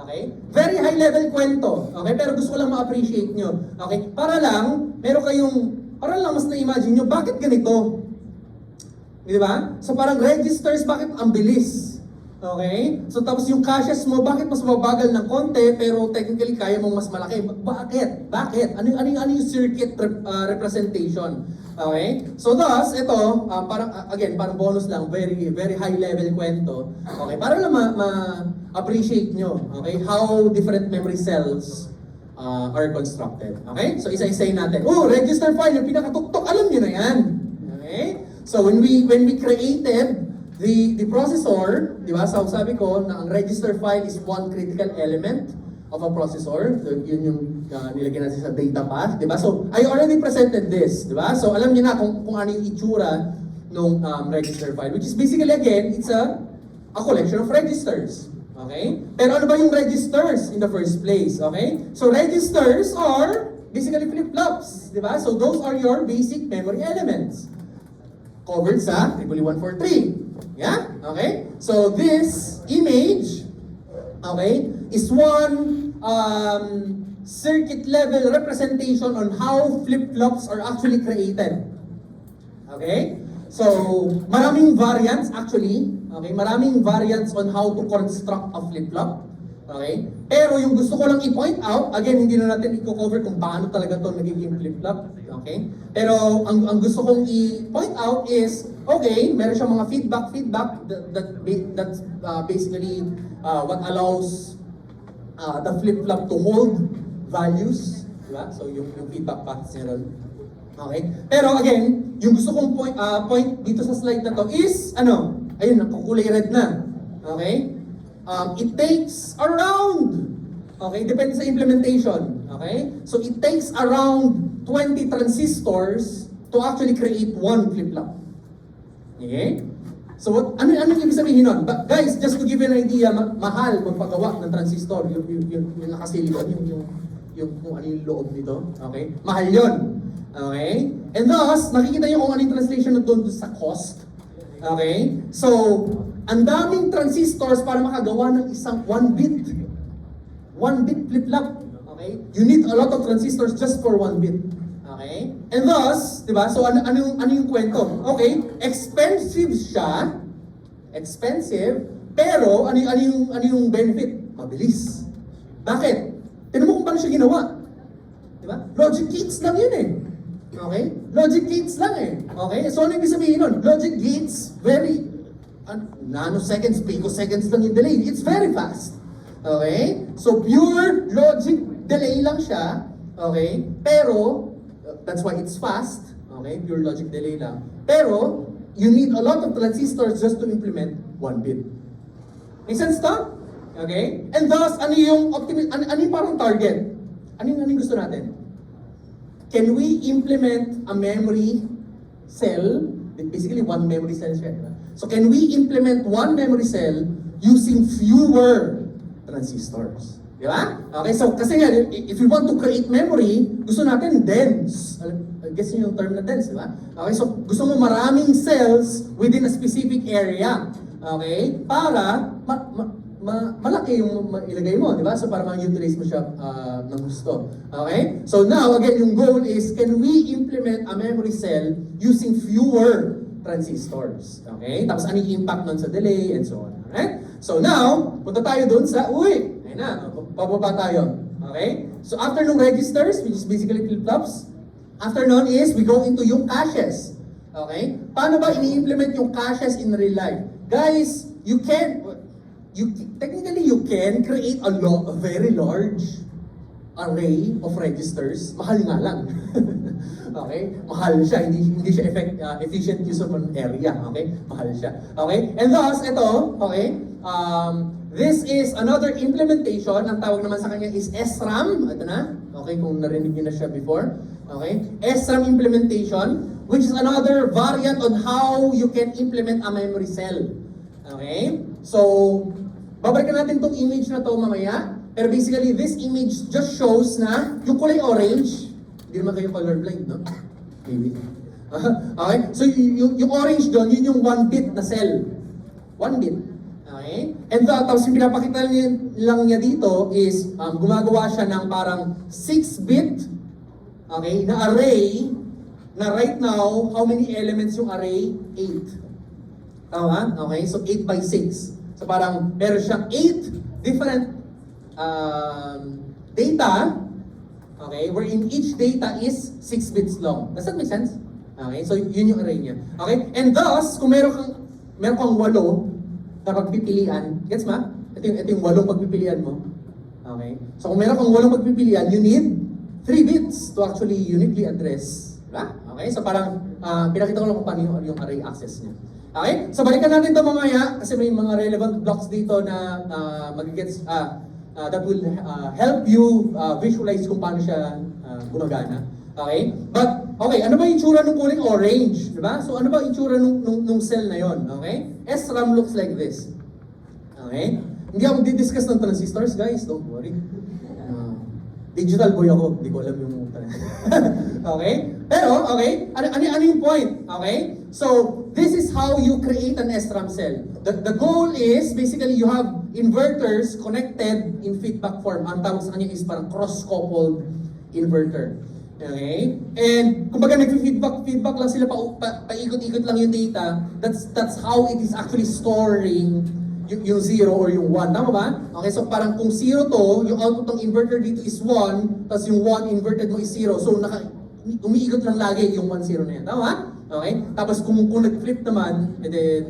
Okay? Very high level kwento. Okay? Pero gusto ko lang ma-appreciate nyo. Okay? Para lang mas na-imagine nyo, bakit ganito? Di ba? So parang registers, bakit ang bilis? Okay? So tapos yung caches mo, bakit mas mabagal ng konti, pero technically kaya mong mas malaki? Bakit? Bakit? Ano yung circuit representation? Okay? So thus, ito, parang bonus lang, very very high level kwento. Okay? Para lang ma-appreciate nyo, okay, how different memory cells are constructed. Okay? So isa-isayin natin. Register file, yung pinakatuktok, alam nyo na yan. Okay? So when we created the processor, di ba? So sabi ko na ang register file is one critical element of a processor. So, yun yung nilagyan natin sa data path, di ba? So I already presented this, di ba? So alam niyo na kung ano yung itsura ng register file, which is basically again, it's a collection of registers. Okay? Pero ano ba yung registers in the first place? Okay? So registers are basically flip-flops, di ba? So those are your basic memory elements. Covered sa 143. Yeah? Okay? So this image, okay, is one circuit level representation on how flip-flops are actually created. Okay? So, maraming variants actually. Okay? Maraming variants on how to construct a flip-flop. Okay? Pero yung gusto ko lang i-point out, again, hindi na natin i-cover kung paano talaga to nagiging flip-flop. Okay? Pero ang gusto kong i-point out is, okay, meron siyang mga feedback that's basically what allows the flip-flop to hold values. Diba? So yung feedback paths niya ron. Okay? Pero again, yung gusto kong point dito sa slide na to is, ayun, nakukulay red na. Okay? It takes around, okay, depende sa implementation, okay? So it takes around 20 transistors to actually create one flip-flop. Okay? So ano ibig sabihin nun? But guys, just to give you an idea, mahal magpagawa ng transistor, yung nakasilikon, yung kung ano yung loob nito, okay? Mahal yun. Okay? And thus, nakikita nyo kung ano yung translation na doon sa cost. Okay? So, ang daming transistors para makagawa ng isang 1 bit. 1 bit flip-flop. Okay? You need a lot of transistors just for 1 bit. Okay? And thus, di ba? So, ano yung kwento? Okay, expensive siya. Expensive. Pero, ano yung benefit? Mabilis. Bakit? Tignan mo kung paano siya ginawa. Di ba? Logic gates lang yun eh. Okay? Logic gates lang eh. Okay? So, ano ibig sabihin nun? Logic gates, very nanoseconds, picoseconds lang yung delay. It's very fast. Okay? So, pure logic delay lang siya. Okay? Pero, that's why it's fast. Okay? Pure logic delay lang. Pero, you need a lot of transistors just to implement 1 bit. Make sense to? Okay? And thus, ano yung parang target? Ano yung gusto natin? Can we implement a memory cell? Basically, one memory cell siya. Diba? So can we implement one memory cell using fewer transistors? Di ba? Okay, so kasi nga, if we want to create memory, gusto natin dense. I guess yun yung term na dense, di ba? Okay, so gusto mo maraming cells within a specific area. Okay? Para malaki yung ilagay mo, di ba? So para ma-utilize mo siya ng gusto. Okay? So now, again, yung goal is, can we implement a memory cell using fewer transistors? Okay? Tapos ano yung impact nun sa delay and so on. Alright? So now, punta tayo dun sa, ayun na, pababa tayo. Okay? So after nung registers, which is basically flip-flops, after nun is, we go into yung caches. Okay? Paano ba ini-implement yung caches in real life? Guys, technically you can create a very large array of registers. Mahal nga lang. Okay? Mahal siya, hindi siya efficient use of an area. Okay? Mahal siya. Okay? And thus, ito, okay? This is another implementation. Ang tawag naman sa kanya is SRAM. Ito na. Okay, kung narinig niyo na siya before. Okay? SRAM implementation, which is another variant on how you can implement a memory cell. Okay? So, babalikan natin tong image na to mamaya. Pero basically, this image just shows na yung kulay orange, hindi naman kayo colorblind, no? Maybe. Okay? So, yung orange doon, yun yung 1 bit na cell. 1 bit. Okay? And tapos yung pinapakita lang niya dito is, gumagawa siya ng parang 6-bit, okay, na array, na right now, how many elements yung array? 8. Tama? Okay? So, 8 by 6. So, parang meron siyang 8 different data, okay, wherein each data is 6 bits long. Does that make sense? Okay, so yun yung array niya. Okay, and thus, kung meron kang 8 na pagpipilian, gets ma? Ito yung 8 pagpipilian mo. Okay, so kung meron kang 8 pagpipilian, you need 3 bits to actually uniquely address. Diba? Okay, so parang pinakita ko lang kung paano yung array access niya. Okay, so balikan natin ito mamaya kasi may mga relevant blocks dito na magigets that will help you visualize kung paano siya gumagana. Okay? But, okay, ano ba yung itsura ng kulay orange? Diba? So, ano ba yung itsura nung cell na yon? Okay? SRAM looks like this. Okay? Hindi ako di-discuss ng transistors, guys. Don't worry. Digital boy ako. Hindi ko alam yung okay? Pero, okay, ano yung point? Okay? So, this is how you create an SRAM cell. The goal is, basically, you have inverters connected in feedback form. Ang tawag sa kanya is parang cross-coupled inverter. Okay? And, kumbaga nag-feedback lang sila, paikot-ikot lang yung data. That's how it is actually storing yung 0 or yung 1. Tama ba? Okay, so parang kung 0 to, yung output ng inverter dito is 1, tapos yung 1 inverted mo is 0. So umiikot lang lagi yung 1, 0 na yan. Tama ba? Okay? Tapos kung nag-flip naman, and then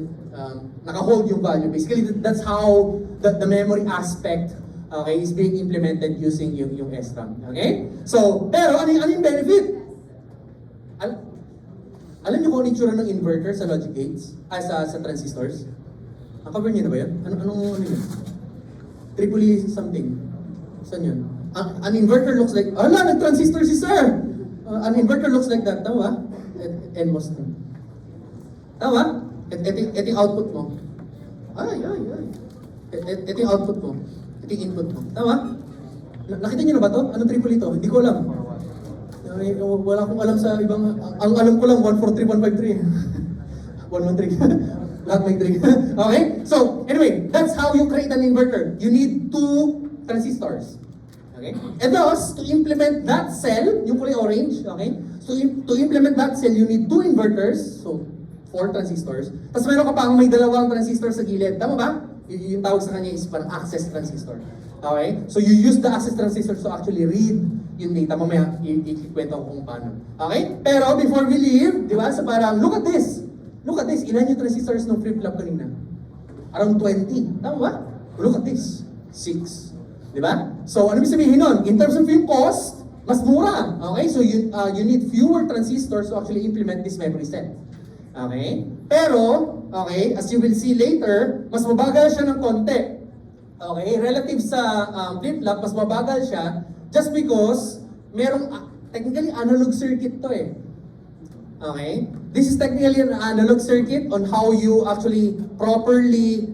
naka-hold yung value. Basically, that's how the memory aspect, okay, is being implemented using yung SRAM. Okay? So, pero ano yung benefit? Alam niyo kung ano yung tsura ng inverter sa logic gates? Sa transistors? Cover niyo na ba yun? Ano yun? Triple something. Saan yun? An inverter looks like, nag-transistor si sir! An inverter looks like that. Tama ba? NMOS. Tama ba? Ito yung output mo. Ito yung output mo. Ito yung input mo. Tama? Nakita niyo na ba to? Anong triple ito? Hindi ko alam. Wala akong alam sa ibang... Ang alam ko lang, 143, 153. 113. Lahat may 3. Okay? So, anyway, that's how you create an inverter. You need 2 transistors. Okay? And thus, to implement that cell, yung kulay orange, okay? So, to implement that cell, you need 2 inverters. So, 4 transistors. Tapos meron ka pang may 2 transistor sa gilid. Tama ba? Yung tawag sa kanya is parang access transistor. Okay? So, you use the access transistors to actually read yung data. Mamaya, ikikwento ko kung paano. Okay? Pero, before we leave, di ba? So, parang, look at this. Look at this. Ilan yung transistors ng flip-flop kanina? Around 20. Tama ba? Look at this. 6. Di ba? So, ano ibig sabihin nun? In terms of yung cost, mas mura. Okay? So, you need fewer transistors to actually implement this memory set. Okay? Pero, okay, as you will see later, mas mabagal siya ng konti. Okay? Relative sa flip-flop, mas mabagal siya just because merong, technically, analog circuit to eh. Okay? This is technically an analog circuit on how you actually properly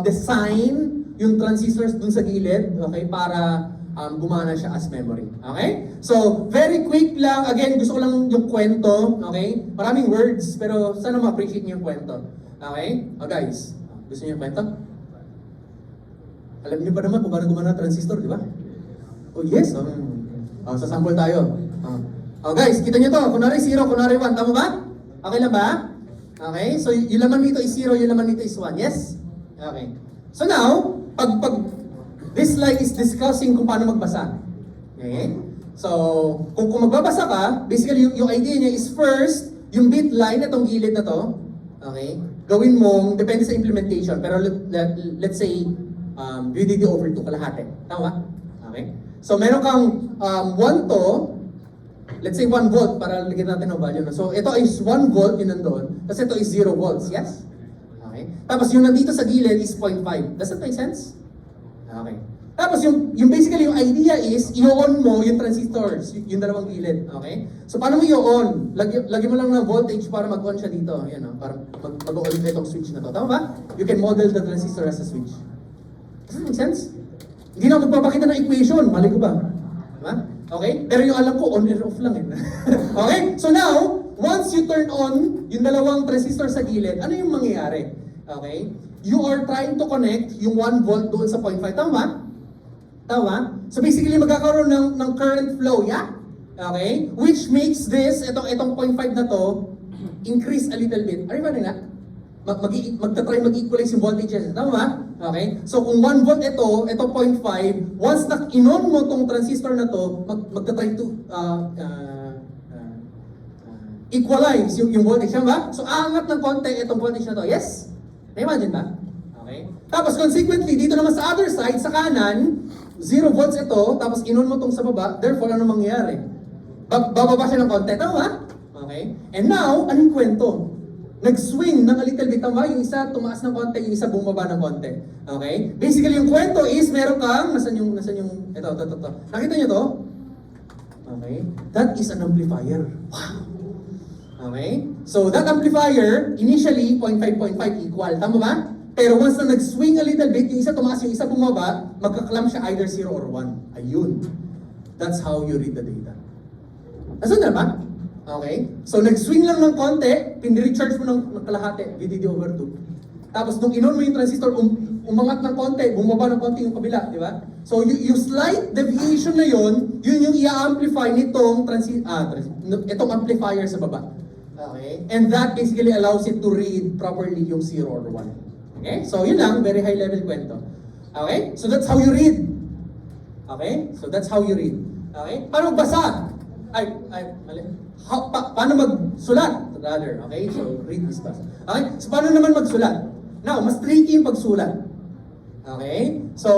design yung transistors dun sa gilid, okay, para gumana siya as memory. Okay? So, very quick lang. Again, gusto ko lang yung kwento. Okay? Maraming words, pero sana ma-appreciate niyo yung kwento. Okay? Guys, gusto niyo yung kwento? Alam niyo pa naman kung paano gumana transistor, di ba? Oh, yes. Sasample tayo. Guys, kita niyo to. Kunwari 0, kunwari 1. Tama ba? Okay lang ba? Okay? So, yung laman dito is 0, yung laman dito is 1. Yes? Okay. So now, pag this slide is discussing kung paano magbasa. Okay? So, kung magbabasa ka, basically yung idea niya is first, yung bit line na tong gilid na to, okay? Gawin mong, depende sa implementation, pero let's say, VDD over 2 kalahati. Tama? Okay? So, meron kang 1 to, let's say 1 volt para lagyan natin ng value. So, ito is 1 volt, yun nandun. Tapos ito is 0 volts. Yes? Okay. Tapos yung nandito sa gilid is 0.5. Does that make sense? Okay. Tapos yung basically yung idea is, i-on mo yung transistors, yung dalawang gilid. Okay? So, paano mo i-on? Lagyan mo lang ng voltage para mag-on siya dito. Yan, para mag-on itong switch na to. Tama ba? You can model the transistor as a switch. Does that make sense? Hindi na magpapakita ng equation. Mali ko ba? Diba? Okay? Pero yung alam ko, on and off lang eh. Okay? So now, once you turn on yung dalawang transistor sa gilid, ano yung mangyayari? Okay? You are trying to connect yung 1 volt doon sa 0.5. Tama? Tama? So basically, magkakaroon ng current flow, yeah? Okay? Which makes this, itong 0.5 na to, increase a little bit. Are you running na? Magta-try mag-equalize yung voltages. Tama ba? Okay? So kung 1 volt ito 0.5, once na-inon mo tong transistor na to, magta-try to equalize yung voltage. Tama ba? So aangat ng konti itong voltage na to. Yes? Na-imagine ba? Okay? Tapos consequently, dito naman sa other side, sa kanan, 0 volts ito, tapos inon mo tong sa baba, therefore ano mangyayari? Bababa siya ng konti. Tama ba? Okay? And now, anong kwento? Nag-swing ng a little bit, tama? Yung isa tumaas ng konti, yung isa bumaba ng konti. Okay? Basically, yung kwento is, meron kang, nasan yung, ito. Nakita nyo to? Okay? That is an amplifier. Wow! Okay? So, that amplifier, initially, 0.5 equal. Tama ba? Pero once na nag-swing a little bit, yung isa tumaas, yung isa bumaba, magka-clamp siya either 0 or 1. Ayun. That's how you read the data. Nasaan na ba? Okay? So, nag-swing lang ng konti, pin-recharge mo ng kalahati, VDD over 2. Tapos, nung inon mo yung transistor, umangat ng konti, bumaba ng konti yung kabila, di ba? So, yung slight deviation na yun yung i-amplify nitong itong amplifier sa baba. Okay? And that basically allows it to read properly yung 0 or 1. Okay? So yun lang, very high level kwento. Okay? So that's how you read. Okay? So that's how you read. Okay? Paano magbasa? Mali. Paano magsulat? Rather, okay? So read this basa. Okay? So paano naman magsulat? Now, mas tricky yung pagsulat. Okay? So,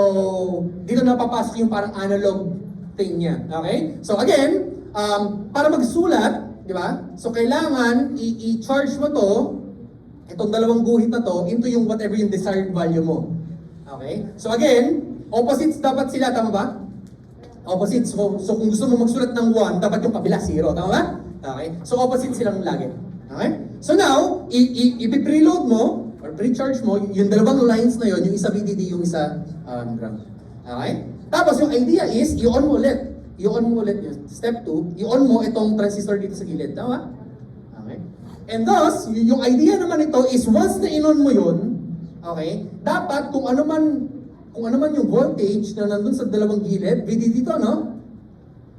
dito napapasok yung parang analog thing niya. Okay? So again, para magsulat, di ba? So kailangan i-charge mo to, itong dalawang guhit na to, into yung whatever yung desired value mo. Okay? So again, opposites dapat sila, tama ba? Opposites. So kung gusto mo magsulat ng 1, dapat yung kabila 0, tama ba? Okay? So opposite silang lagi. Okay? So now, i-preload mo, or pre-charge mo, yung dalawang lines na yon, yung isa VDD, yung isa ground. Okay? Tapos yung idea is, i-on mo ulit. I-on mo ulit yun. Step 2, i-on mo itong transistor dito sa gilid. Tama? Okay? And thus, yung idea naman ito is once na in-on mo yun, okay, dapat kung ano man yung voltage na nandun sa dalawang gilid, VDD to, no?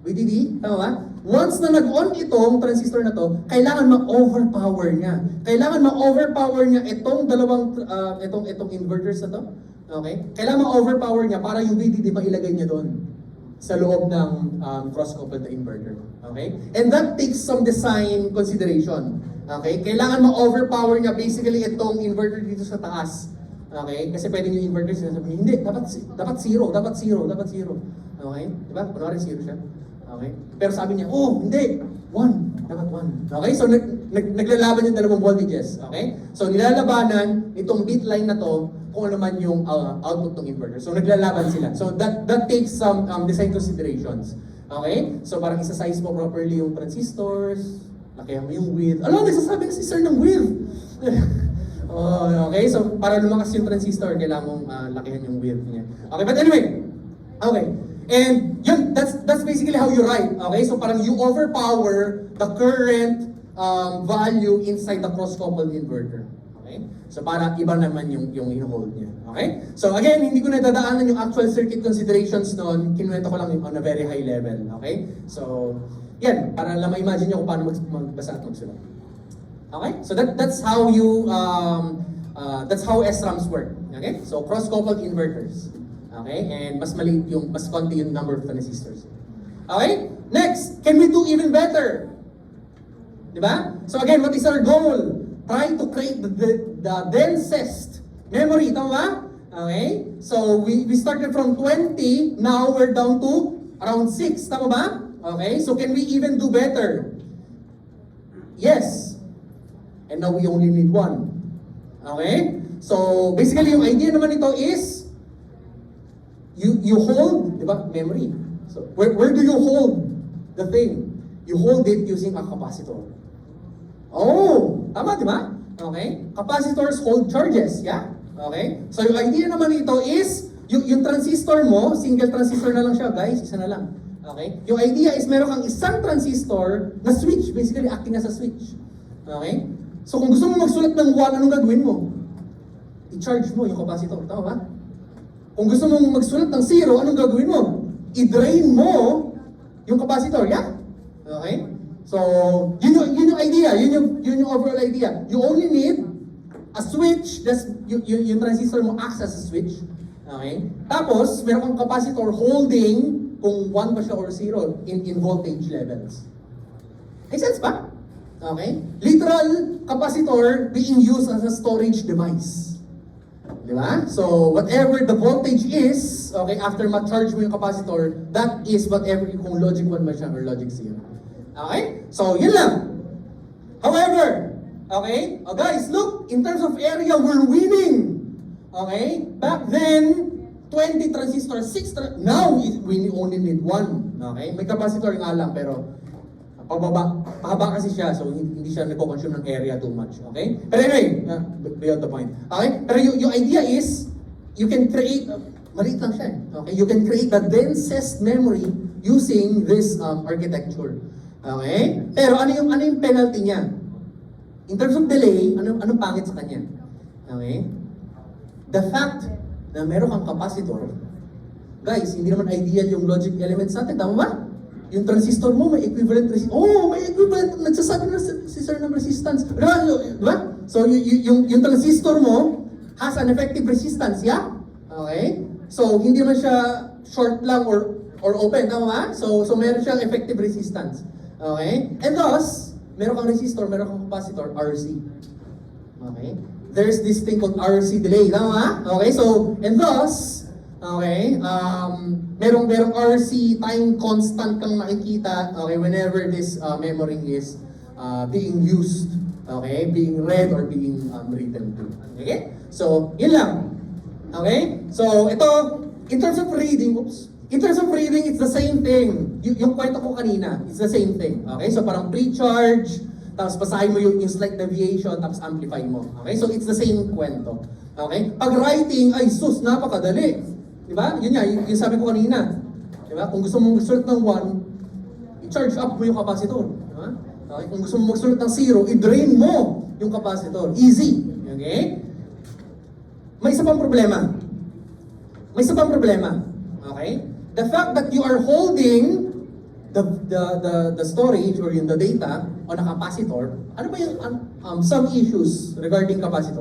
VDD, tama ba? Once na nag-on itong transistor na to, kailangan ma-overpower niya. Kailangan ma-overpower niya itong dalawang, itong inverters na to. Okay? Kailangan ma-overpower niya para yung VDD mailagay niya doon sa loob ng cross-coupled na inverter. Okay? And that takes some design consideration. Okay? Kailangan ma-overpower niya basically itong inverter dito sa taas. Okay? Kasi pwedeng yung inverter sinasabi, hindi, dapat zero. Okay? Diba? Kunwari zero siya. Okay? Pero sabi niya, oh, hindi, 1. Dapat 1. Okay? So, naglalaban yung dalawang voltages. Okay? So, nilalabanan itong bit line na to kung ano man yung output ng inverter. So, naglalaban sila. So, that takes some design considerations. Okay? So, parang isa-size mo properly yung transistors, lakihan mo yung width. Alam, nagsasabi na si sir ng width. Okay? So, para lumakas yung transistor, kailangan mong lakihan yung width niya. Okay? But anyway, okay. And yun, that's basically how you write. Okay? So parang you overpower the current value inside the cross-coupled inverter. Okay? So para iba naman yung i-hold niya. Okay? So again, hindi ko na dadaanan yung actual circuit considerations noon. Kinuwento ko lang on a very high level. Okay? So, yan. Para lang ma-imagine nyo kung paano magbasa at magsulat. Okay? So that's how you, that's how SRAMs work. Okay? So cross-coupled inverters. Okay? And mas maliit yung, mas konti yung number of transistors. Okay? Next, can we do even better? Diba? So again, what is our goal? Try to create the densest memory. Tama ba? Okay? So we started from 20, now we're down to around 6. Tama ba? Okay? So can we even do better? Yes. And now we only need 1. Okay? So basically yung idea naman ito is you hold, di ba, memory. So, where do you hold the thing? You hold it using a capacitor. Oh, tama, di ba? Okay? Capacitors hold charges, yeah? Okay? So, yung idea naman ito is, yung transistor mo, single transistor na lang siya, guys, isa na lang. Okay? Yung idea is, meron kang isang transistor na switch, basically acting as a switch. Okay? So, kung gusto mo magsulat ng 1, anong gagawin mo? I-charge mo yung capacitor, tama ba? Kung gusto mong magsulat ng 0, anong gagawin mo? I-drain mo yung capacitor, yeah? Okay? So, yun yung idea, yun yung overall idea. You only need a switch, that's, yung transistor mo acts as a switch. Okay? Tapos, meron kang capacitor holding kung 1 ba siya or 0 in voltage levels. Make sense ba? Okay? Literal capacitor being used as a storage device. Diba? So, whatever the voltage is, okay, after ma-charge mo yung capacitor, that is whatever, kung logic 1 ba siya or logic 0. Okay? So, yun lang. However, okay, guys, look, in terms of area, we're winning. Okay? Back then, 20 transistors, 6 now we only need 1. Okay? May capacitor nga lang, pero pababa kasi siya, so hindi siya nagko-consume ng area too much, okay? Pero anyway, beyond the point, okay? Pero yung idea is, you can create, maliit lang siya, okay? You can create the densest memory using this architecture, okay? Pero ano yung penalty niya? In terms of delay, anong pangit sa kanya? Okay? The fact na meron kang capacitor, guys, hindi naman ideal yung logic elements natin, tama ba? Yung transistor mo, may equivalent resistance. Oh, may equivalent. Nagsasabi na si sir ng resistance. Diba? So, yung transistor mo, has an effective resistance, yeah? Okay? So, hindi naman siya short lang or open, tama ba? So meron siyang effective resistance. Okay? And thus, meron kang resistor, meron kang capacitor, RC. Okay? There's this thing called RC delay, tama ba? Okay? So, and thus, okay, merong RC time constant kang nakikita, okay, whenever this memory is being used, okay, being read or being written to. Okay? So, yun lang. Okay? So, ito, in terms of reading, it's the same thing. Yung kwento ko kanina, it's the same thing. Okay? So, parang pre-charge, tapos basahin mo yung slight deviation, tapos amplify mo. Okay? So, it's the same kwento. Okay? Pag writing, ay sus, napakadali. Diba? Yun nga, yung sabi ko kanina. Diba? Kung gusto mong mag-start ng 1, i-charge up mo yung capacitor. Diba? Okay? Kung gusto mong mag-start ng 0, i-drain mo yung capacitor. Easy. Okay? May isa pang problema. Okay? The fact that you are holding the storage or yung the data on a capacitor, ano ba yung some issues regarding capacitor?